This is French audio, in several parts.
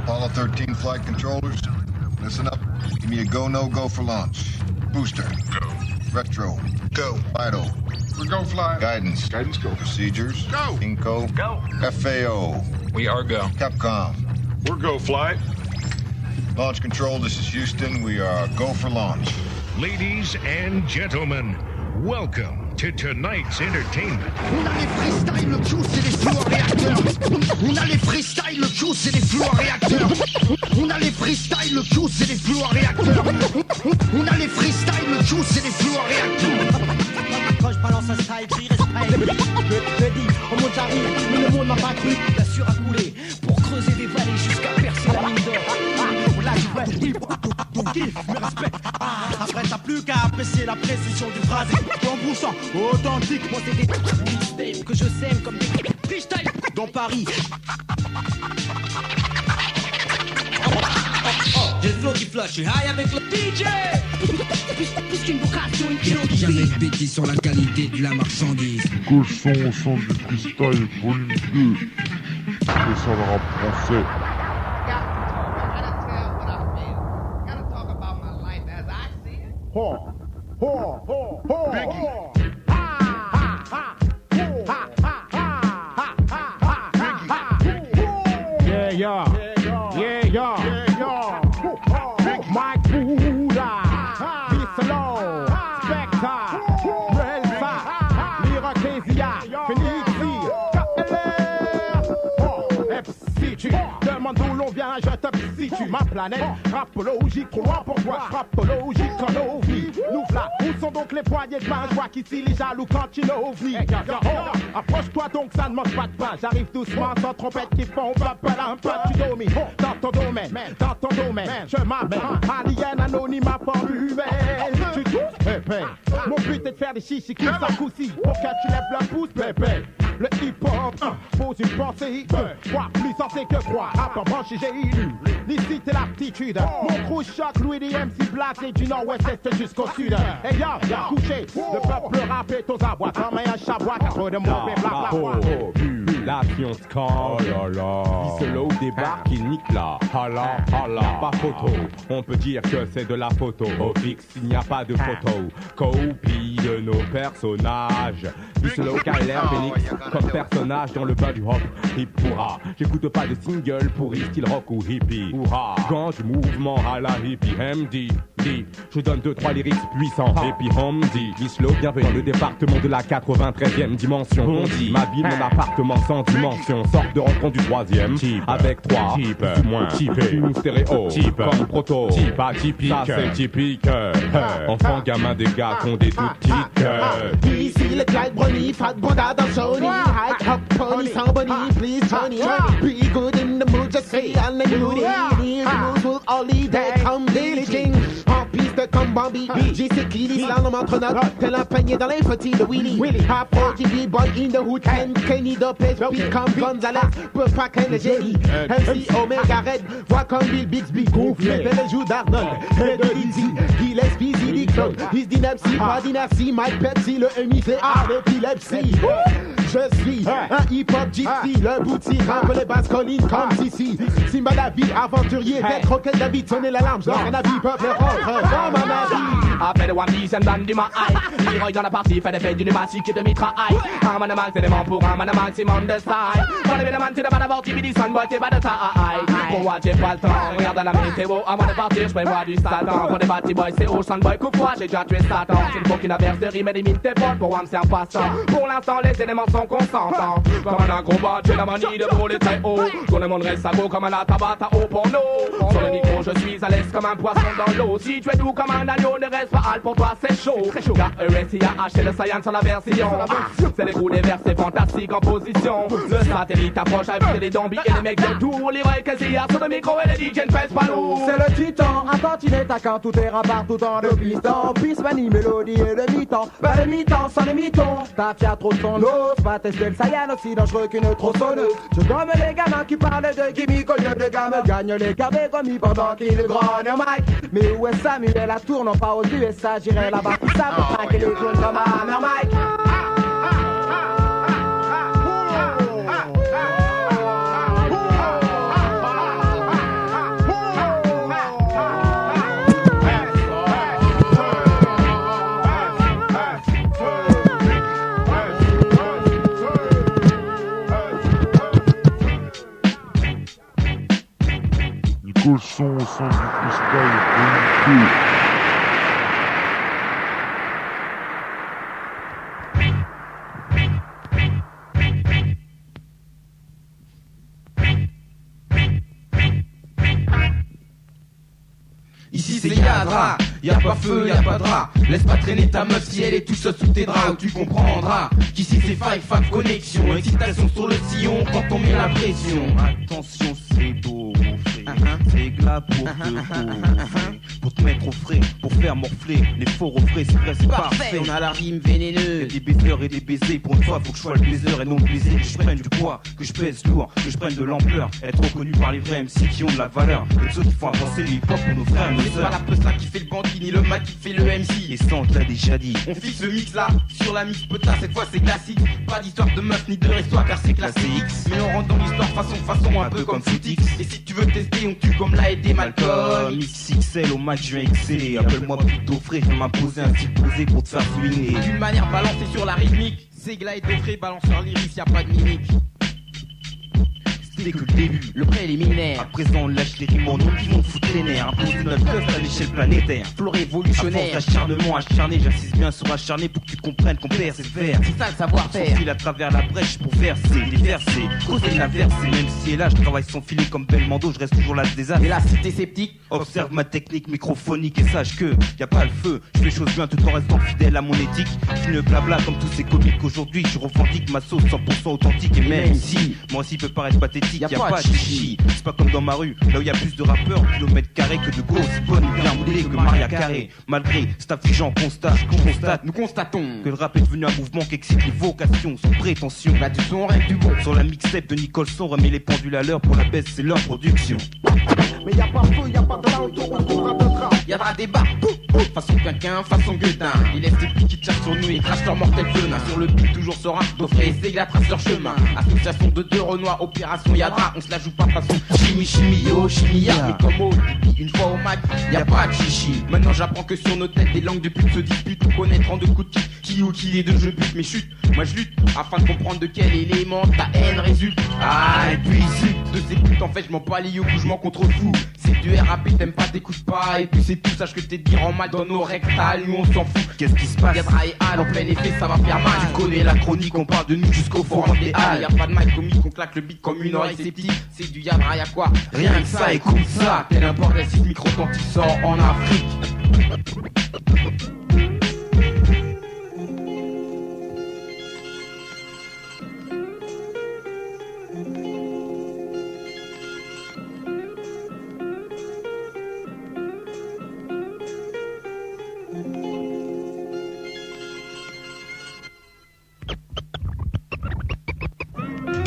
Apollo 13 flight controllers, listen up. Give me a go, no go for launch. Booster. Go. Retro. Go. Vital. We're go fly. Guidance. Guidance go. Procedures. Go. Inco. Go. FAO. We are go. Capcom. We're go fly. Launch control, this is Houston. We are go for launch. Ladies and gentlemen, welcome to tonight's entertainment. On a les freestyle, le Q c'est les fluoréacteurs. On a les freestyle, le Q c'est les fluoréacteurs. On a les freestyle, le Q c'est les fluoréacteurs. On a les freestyle, le Q c'est les fluoréacteurs. Quand je balance un style, j'y respecte. Je dis, au monde j'arrive, mais le monde m'a pas cru. La sueur a coulé pour creuser des vallées jusqu'à percer la mine d'or. Là je vais, ton kiff, me respecte. Après t'as plus qu'à apprécier la précision du phrasé. En bouchant, authentique, moi c'est des mixtapes que je sème comme des freestyle dans Paris. J'ai le flow qui flush, je suis high avec le DJ. Puisqu'une vocation, une chose. Jamais de bêtises sur la qualité de la marchandise. Cochon au centre du freestyle, volume 2. C'est ça le rap français. Yeah, Mike Buddha, Bissalo, Spectre, Relsa, Lyrakesia, Phoenixi, KLR, FC, tu demandes d'où l'on vient, je te situe ma planète. Rapologique, trop loin pour toi, rapologique en ovni. Nous v'là, où sont donc les poignées de main? Je vois qu'ici les jaloux quand il ovni. Approche-toi donc, ça ne manque pas de pain. J'arrive doucement sans trompette qui font un peu, tu domines dans ton domaine, je m'appelle alien anonyme formule. Tu touches, mon but est de faire des chichis qui s'accoussent pour que tu lèves le pouce, bébé. Le hip-hop pose une pensée, quoi plus sensé que quoi. À pas brancher, j'ai élu l'ici et l'aptitude. Mon crew choc, Louis D. MC Black et du nord-ouest est jusqu'au sud. Et y'a couché, le peuple rap est aux abois comme un chabois, car trop de mauvais blablabla. Population score, oh là là. Bisselo débarque, il nique là. Hala, pas photo. On peut dire que c'est de la photo. Au fixe, il n'y a pas de photo. Copie de nos personnages. Bisselo, KLR, Phoenix, comme personnage dans le bas du hop. Hip hurrah. J'écoute pas de single pourri style rock ou hippie. Hurrah. Quand du mouvement à la hippie. MD, je donne 2-3 lyrics puissants. Et puis Homdy, Bisselo, bienvenue dans le département de la 93e dimension. On dit, ma ville, mon appartement sans dimension. Sort de rencontre du 3e. Type. Avec 3 type. Moins typé. Ou stéréo. Type. Comme proto. Type atypique. Ça c'est typique. Enfant, gamin, des gars qui ont des doutes tiques. Ici le Clyde Brony, Fat Bonda dans Sony. High up pony, somebody, please Johnny. Be good in the mood, just say I'm the moody. These moves will only that come diliging. En piste comme Bambi, j'ai ses killis, slalom entre notes, tel un panier dans les footies de Willy. Afro TV, boy in the hood, Kenny Lopez, beat comme Gonzalez, peut pas qu'un le génie. MC Omega Red, voix comme Bill Bixby, gonflé, les joues d'Arnold, et de Dizzy, Gillespie, Zilly Clone, Is d'ineptie, pas d'inertie, Mike Pepsi, le MIC, l'épilepsie. Je suis un hip-hop gypsy, le bouti, rappe les basses collines comme Sissi. Simba David, aventurier, tête roquette David, sonner l'alarme, je lance un avis, peuple rentre dans ma magie. Après le One Piece and Dan du Maï, Leroy dans la partie fait des fêtes d'une massique de mitraille. Un man c'est des pour un man maximum de style. Dans les man c'est de pas d'avoir timide, son boy t'es pas de taille. Pour moi j'ai pas le temps, regarde la météo, avant de partir je prévois du Satan. Pour des bâtis boys c'est au son boy coupe-moi, j'ai déjà tué Satan. C'est le bouquin inverse de rime et limite tes potes, pour moi c'est un passe-temps. Pour l'instant les éléments sont consentants. Comme un acrobat, j'ai la manie de voler très haut. Tout le monde reste à beau comme un atabata au porno. Sur le micro je suis à l'aise comme un poisson dans l'eau. Si tu es doux comme un agneau, ne reste pas hal pour toi c'est chaud. Car ESI a acheté le Science sur la version. C'est les coups des vers, c'est fantastique en position. Le satellite approche avec les zombies et les mecs de tour. Les vrais casiers sur le micro et les DJ ne pèsent pas lourd. C'est le titan, un tantinet attaquant tout est rapport tout en deux piston. Piste, manie, mélodie et le mi-temps. Bah le mi-temps sans les mi-tons. T'as fiat trop de son os, va tester le Saiyan aussi dangereux qu'une tronçonneuse. Je gomme les gamins qui parlent de gimmick au lieu de gamme. Gagne les cartes commis pendant qu'il grogne au mic. Mais où est Samuel à tour, non pas aux USA, j'irai là-bas tout ça pour traquer les clones comme Hammer Mike. le son au sein du freestyle volume 2. Ici c'est Yadra, y'a pas feu, y'a pas de drap. Laisse pas traîner ta meuf si elle est toute seule sous tes draps. Ou tu comprendras qu'ici c'est five connexion. Excitation sur le sillon quand on met la pression. Attention c'est beau mon frère, c'est glas pour pour te mettre au frais, pour faire morfler les faux refrains, c'est vrai c'est parfait. On a la rime vénéneuse. Y'a des baiseurs et des baisers, pour une fois faut que je sois le baiser et non le baiser. Que je prenne du poids, que je pèse lourd, que je prenne de l'ampleur. Être reconnu par les vrais MC qui ont de la valeur. Et ceux qui font avancer le hip-hop pour nos frères et nos C'est sœurs. pas la puce là qui fait le bandit, ni le Mac qui fait le MC. Et sans te l'a déjà dit. On fixe le mix là, sur la mix peta, cette fois c'est classique. Pas d'histoire de meuf ni de histoire car c'est classique. Mais on rentre dans l'histoire façon un peu comme Footix. Et si tu veux tester, on tue comme l'a aidé Malcolm. XXL au match, je vais exceller. Appelle-moi plutôt frais, je vais m'imposer un style posé pour te faire swinguer. D'une manière balancée sur la rythmique. C'est Gla et Defray, balanceur lyrique, y'a pas de mimique. C'était que le début, le préliminaire. À présent on lâche les rimes en nom qui vont te foutre les nerfs. Imposer notre teuf à l'échelle planétaire. Flow révolutionnaire. À force d'acharnement acharné, j'insiste bien sur acharné pour que tu comprennes qu'on persévère. C'est ça le savoir-faire. On file à travers la brèche pour verser, déverser, causer la verser. Même si est là, je travaille sans filet comme Belmondo, je reste toujours là des as. Et la cité sceptique. Observe ma technique microphonique et sache que y a pas le feu. Je fais choses bien tout en restant fidèle à mon éthique. Qui ne blabla comme tous ces comiques aujourd'hui. Je revendique ma sauce 100% authentique. Et même si moi aussi peut paraître pathétique, y a pas de chichi. C'est pas comme dans ma rue, là où y a plus de rappeurs au kilomètre carré que de go. C'est bonne bien moulée que Maria Carré. Malgré cet affligeant constat, nous constatons que le rap est devenu un mouvement qui excite les vocations sans prétention. Là du son, règle du bon. Sur la mixtape de Nicholson, remet les pendules à l'heure pour la baisse, c'est leur production. Mais y'a pas feu, y'a pas de là, autour on trouvera de gras. Y'aura des bars, façon quinquin, façon gueudin. Ils laissent des petits qui tirent sur nous et crachent leur mortel venin. Sur le beat toujours serein, Doffré et Segla tracent leur chemin. Association de deux Renois, opération Yadra. On se la joue pas façon chimie, yo, chimia. Mais comme au débit, une fois au Mac, y'a pas de chichi. Maintenant j'apprends que sur nos têtes, des langues de pute se disputent. Pour connaître en deux coups de qui ou qui est de je bute. Mais chute, moi je lutte, afin de comprendre de quel élément ta haine résulte. Ah, et puis de ces putes, en fait je m'en bats les yeux, je m'en contrefous. C'est du RAP, t'aimes pas, t'écoutes pas. Et puis c'est tout, sache que t'es dire en mal dans nos rectales. Nous on s'en fout, qu'est-ce qui se passe? Yadra et Al en plein effet, ça va faire mal. Tu connais la chronique, on parle de nous jusqu'au forum des Halles. Y'a pas de mic comique, on claque le beat comme une oreille sceptique. C'est du Yadra, y'a quoi? Rien que ça, écoute ça. Tel un bordel, si ce micro-tantissant en Afrique.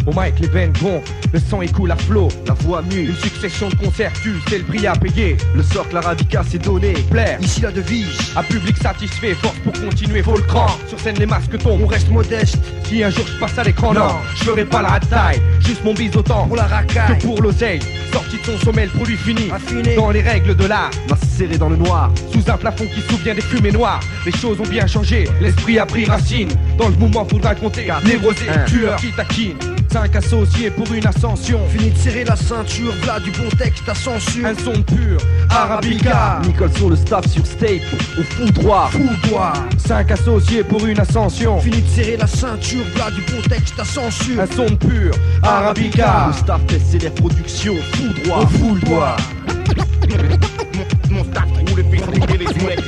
Au mic, les veines gonflent, le sang écoule à flot, la voix mue, une succession de concerts tue, c'est le prix à payer. Le socle, la radica, c'est donné. Plaire, ici la devise. Un public satisfait, force pour continuer, faut le cran. Sur scène, les masques tombent, on reste modeste. Si un jour je passe à l'écran, non, je ferai pas la taille, juste mon bise autant pour la racaille que pour l'oseille. Sorti de son sommet, le produit fini, affiné dans les règles de l'art, serré dans le noir, sous un plafond qui souvient des fumées noires. Les choses ont bien changé, l'esprit a pris racine. Dans le mouvement, faudra compter névrosé, tueur qui taquine. 5 associés pour une ascension. Fini de serrer la ceinture, v'là du bon texte à censure. Un son pur, Arabica. Nicholson le staff sur stage, au foudoir. 5 associés pour une ascension. Fini de serrer la ceinture, v'là du bon texte à censure. Un son pur, Arabica. Le staff fait les productions, foudoir. Au foudoir. Mon stack roule et fait swinguer les mecs.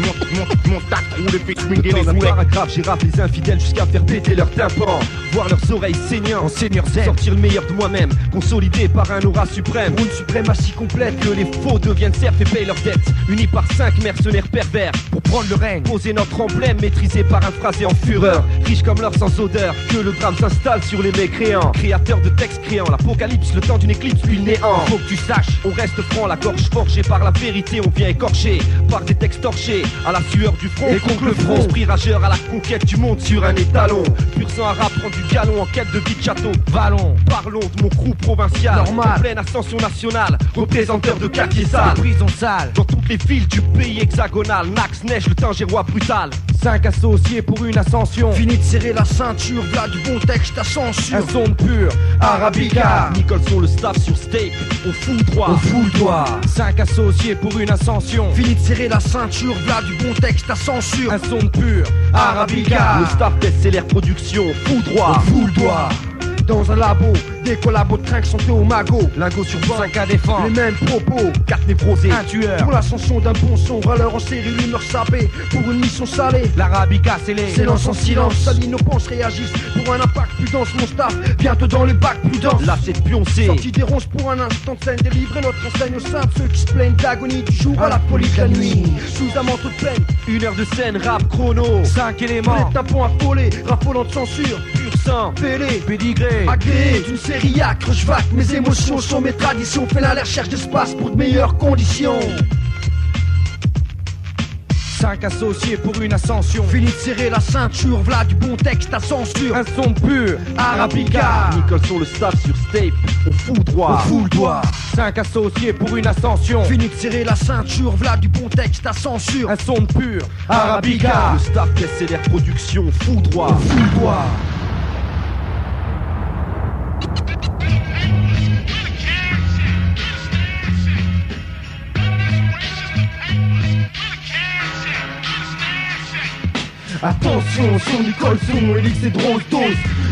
Mon stack roule et fait swinguer les mecs. Dans un paragraphe, j'ai rappelé les infidèles jusqu'à faire péter leurs tympans. Voir leurs oreilles saignantes, en seigneur zen. Sortir le meilleur de moi-même, consolidé par un aura suprême. Pour une suprématie complète, que les faux deviennent serfs et payent leurs dettes. Unis par 5 mercenaires pervers, pour prendre le règne. Poser notre emblème, maîtrisé par un phrasé en fureur. Riche comme l'or sans odeur, que le drame s'installe sur les mécréants. Créateur de textes créants, l'apocalypse, le temps d'une éclipse, puis le néant. Faut que tu saches, on reste franc, la gorge forgée par la vérité. On vient écorcher, par des textes torchés, à la sueur du front. Et contre le front, esprit rageur à la conquête du monde sur un étalon. Pur sang arabe prend du galon en quête de vie de château. Vallon, parlons de mon crew provincial. Normal, en pleine ascension nationale, représenteur de quartier sale. Prison sale, dans toutes les villes du pays hexagonal. Nax, neige, le Tingerois brutal. 5 associés pour une ascension. Fini de serrer la ceinture, v'là du bon texte à censure. Un son de pur Arabica. Nicholson le staff sur Stape, on fout droit. On fout le doigt. 5 associés pour une ascension. Fini de serrer la ceinture, v'là du bon texte à censure. Un son de pur Arabica. Le staff SLR Production, fout droit. On fout le doigt. Dans un labo, des collabos de trinques sont faits au magot. Lingot sur 5 à défendre. Les mêmes propos, 4 névrosés, un tueur. Pour l'ascension d'un bon son, râleur en série, l'humeur sapée. Pour une mission salée, l'Arabica scellé. Silence en silence, salis nos penses réagissent. Pour un impact plus dense, mon staff, bientôt dans les bacs plus dense. Là c'est pioncé. Sorti des ronces pour un instant de scène, délivrer notre enseigne aux simples. Ceux qui se plaignent d'agonie du jour à la folie de la nuit. Sous un manteau de peine, 1 heure de scène, rap chrono. 5 éléments, les tapons affolés, raffolant de censure. Pur sang, Pélé, pédigré, agréé d'une série acre, je vaque, mes émotions sont mes traditions. Fais la recherche d'espace pour de meilleures conditions. 5 associés pour une ascension. Fini de serrer la ceinture, v'là du bon texte à censure. Un son pur Arabica. Nicholson le staff sur Stape, on fout droit. On fout le doigt. 5 associés pour une ascension. Fini de serrer la ceinture, v'là du bon texte à censure. Un son de pur Arabica. Le staff SLR Production, fout droit. On fout le doigt. Attention, sur Nicholson, Elix et Drose dose,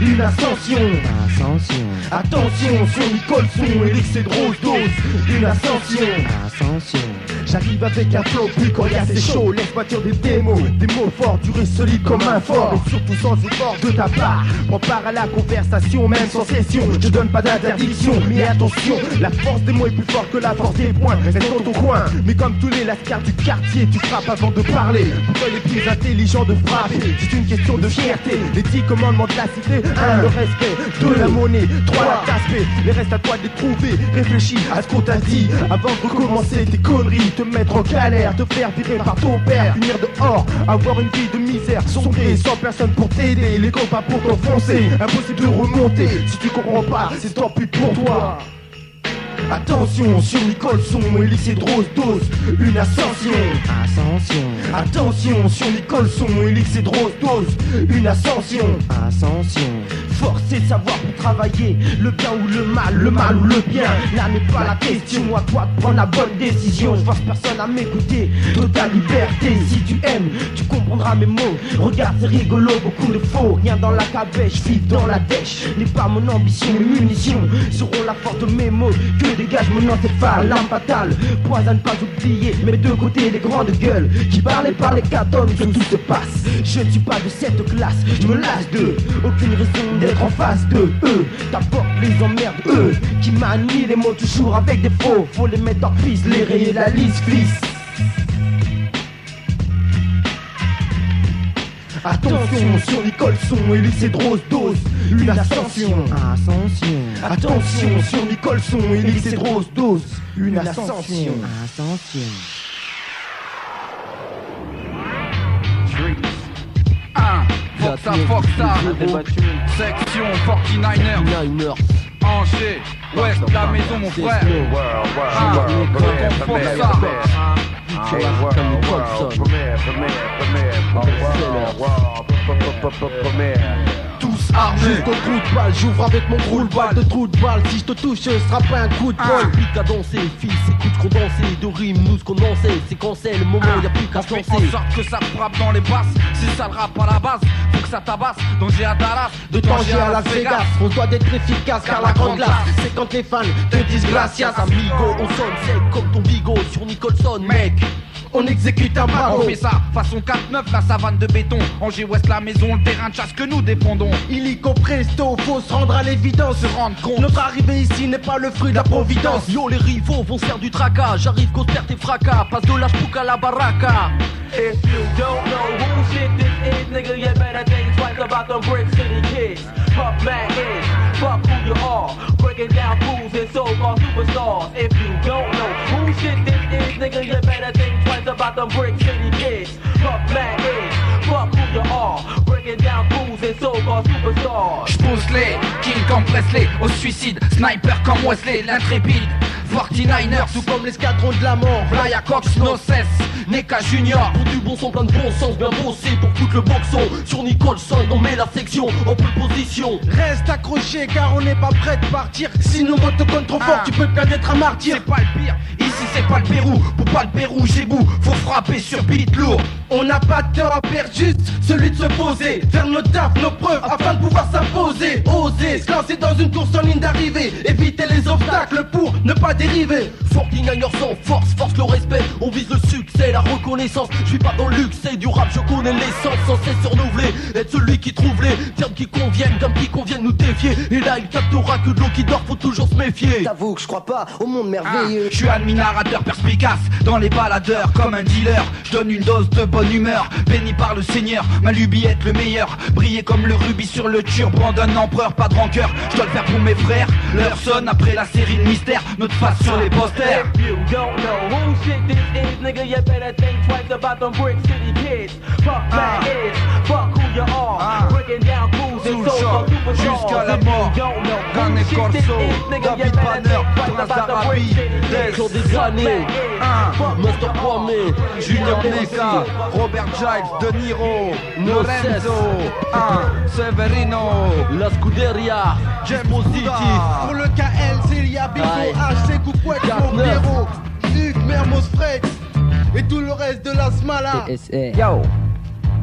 une ascension. Ascension. Attention, sur Nicholson, Elix et Drose dose, une ascension. Ascension. J'arrive avec un flow plus coriace et chaud. Laisse-moi dire des mots forts, durés solides comme un fort. Et surtout sans effort de ta part. Prends part à la conversation, même sans session. Je donne pas d'interdiction, mais attention, la force des mots est plus forte que la force des points. Reste dans ton coin, mais comme tous les lascars du quartier, tu frappes avant de parler. Pourquoi les plus intelligents de frapper? C'est une question de fierté. Les 10 commandements de la cité: 1. Le respect, 2. La monnaie, 3. La tasse. Les restes à toi de les trouver. Réfléchis à ce qu'on t'a dit avant de recommencer tes conneries. Te mettre en galère, te faire virer par ton père, finir dehors, avoir une vie de misère, sombrer sans personne pour t'aider, les copains pour t'enfoncer, impossible de remonter. Si tu comprends pas, c'est tant pis pour toi. Attention, sur Nicholson, Elix et Drose dose, une ascension. Ascension. Attention, sur Nicholson, Elix et Drose dose, une ascension. Ascension. Force et savoir pour travailler, le bien ou le mal ou le bien. Là n'est pas la question, à toi de prendre la bonne décision. Je force personne à m'écouter, totale liberté. Si tu aimes, tu comprendras mes mots. Regarde c'est rigolo, beaucoup de faux. Rien dans la cabèche, vivre dans la dèche n'est pas mon ambition, mes munitions seront la force de mes mots. Que dégage mon encéphale, l'arme fatale. Poison à ne pas oublier, mes deux côtés des grandes gueules qui parlaient par les 4 tonnes que tout se passe. Je ne suis pas de cette classe, je me lasse d'eux. Aucune raison d'être en face de eux. T'apportes les emmerdes, eux qui manient les mots toujours avec des faux. Faut les mettre en piste, les rayer la liste, fils. Attention, sur Nicholson, Elix et Drose dose, une ascension. Ascension. Attention, sur Nicholson, Elix et Drose dose, une ascension. Ascension. Fuck ça, section 49ers, Angers, ouest, la maison mon frère. Tous armés, juste au trou de balle, j'ouvre avec mon trou de balle de trou de balle. Si je te touche, ce sera pas un coup de bol. Plus qu'à danser, fils, écoute ce qu'on dansait. De rimes, nous ce qu'on dansait, c'est quand c'est le moment, y'a plus qu'à se lancer. En sorte que ça frappe dans les basses, c'est ça le rap à la base. Faut que ça tabasse, danger à Dallas, de danger à Las Vegas. On doit être efficace car la grande glace, c'est quand les fans te disent gracias. Amigo, on sonne sec comme ton bigot sur Nicholson, mec. On exécute un bravo. On fait ça façon 4-9, la savane de béton. Angers Ouest, la maison, le terrain de chasse que nous défendons. Illico presto, faut se rendre à l'évidence. Se rendre compte, notre arrivée ici n'est pas le fruit de la providence. Yo les rivaux vont faire du tracas. J'arrive qu'au terre tes fracas. Passe de la chouka à la baraka. If you don't know who shit this is, nigga, you better think twice about them Brick City kids. Fuck man is, fuck who you are. Breaking down fools and so-called superstars. If you don't know who shit this is, nigga, you better think twice about them Brick City kids. Fuck man is, fuck who you are. Breaking down fools and so-called superstars. J'pose les King comme Presley, au suicide, sniper comme Wesley, l'intrépide. 49ers, tout comme l'escadron de la mort. Flyer Cox, no cesse, Neka Junior. Pour du bon son, plein de bon sens, bien bossé pour foutre le boxon. Sur Nicholson, on met la section en pole position. Reste accroché car on n'est pas prêt de partir. Si nos mots te comptent trop fort, tu peux bien être un martyr. C'est pas le pire, ici c'est pas le Pérou. Pour pas le Pérou, j'ai bout, faut frapper sur beat lourd. On n'a pas de temps à perdre, juste celui de se poser. Faire nos taf, nos preuves, afin de pouvoir s'imposer. Oser, se lancer dans une course en ligne d'arrivée. Éviter les obstacles pour ne pas dériver. 49ers sans force, force le respect. On vise le succès, la reconnaissance. Je suis pas dans le luxe, c'est du rap, je connais l'essence. Sans cesse renouveler, être celui qui trouve les termes qui conviennent, comme qui conviennent nous défier. Et là il captera que de l'eau qui dort, faut toujours se méfier. T'avoue que je crois pas au monde merveilleux. Je suis un narrateur perspicace, dans les baladeurs comme un dealer. Je donne une dose de bonne humeur, béni par le Seigneur. Ma lubie être le meilleur, briller comme le rubis sur le turban d'un empereur, pas de rancœur. Je dois le faire pour mes frères, l'heure sonne après la série de mystères. Notre face sur les posters. If you don't know who shit this is, nigga, you better think twice about them Brick City kids. Fuck that is, fuck who you are. Breaking down crews and souls on jusqu'à la mort. Gun et Corso, David Banner, Thomas Arabi, Sur des années, Master Kwame, Junior Neka, Robert Giles, De Niro, Lorenzo, Severino, La Scuderia, Dispositif. Pour le KL, Célia, Bigo, HC, Coupouet, Montero, Hugues, Mermoz, Frex et tout le reste de la Smala. Yo.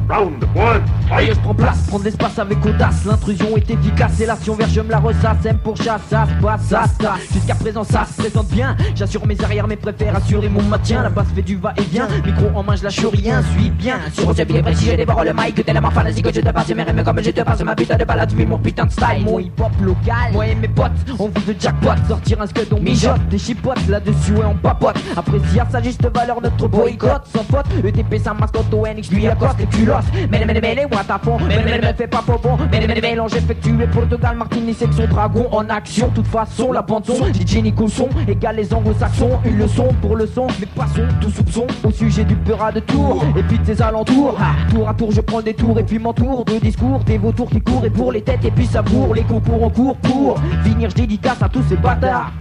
Round one, Aïe, je prends place, prendre l'espace avec audace. L'intrusion est efficace, et l'action vert, je me la ressasse. M pour chasse, ça se passe, ça. Jusqu'à présent, ça se présente bien. J'assure mes arrières, mes préfères, assurer mon maintien. La basse fait du va-et-vient, micro en main, je lâche rien. Suis bien, sur ce billet précis, je dévore le mic. Tellement fantasy que je te passe mes rêves comme je te passe ma putain de balade. Tu mets mon putain de style, mon hip-hop local. Moi et mes potes, on vous de jackpot. Sortir un scud, on mijote, des chipotes. Là-dessus, ouais, on papote. Apprécier à sa juste valeur, notre boycott. Sans faute, ETP, ça mascotte au NX, lui accoste les culottes. Mais, what à fond, mais, fais pas faux bon. Mais, mélange effectué, Portugal, Martini, section dragon en action. Toute façon, la bande son, DJ Nicholson, égale les anglo-saxons. Une leçon pour le son, mais passons tout soupçon au sujet du Peura de Tours et puis de ses alentours. Tour à tour, je prends des tours et puis m'entoure de discours, des vautours qui courent et pour les têtes et puis ça bourre. Les concours en cours pour finir, je dédicace à tous ces bâtards.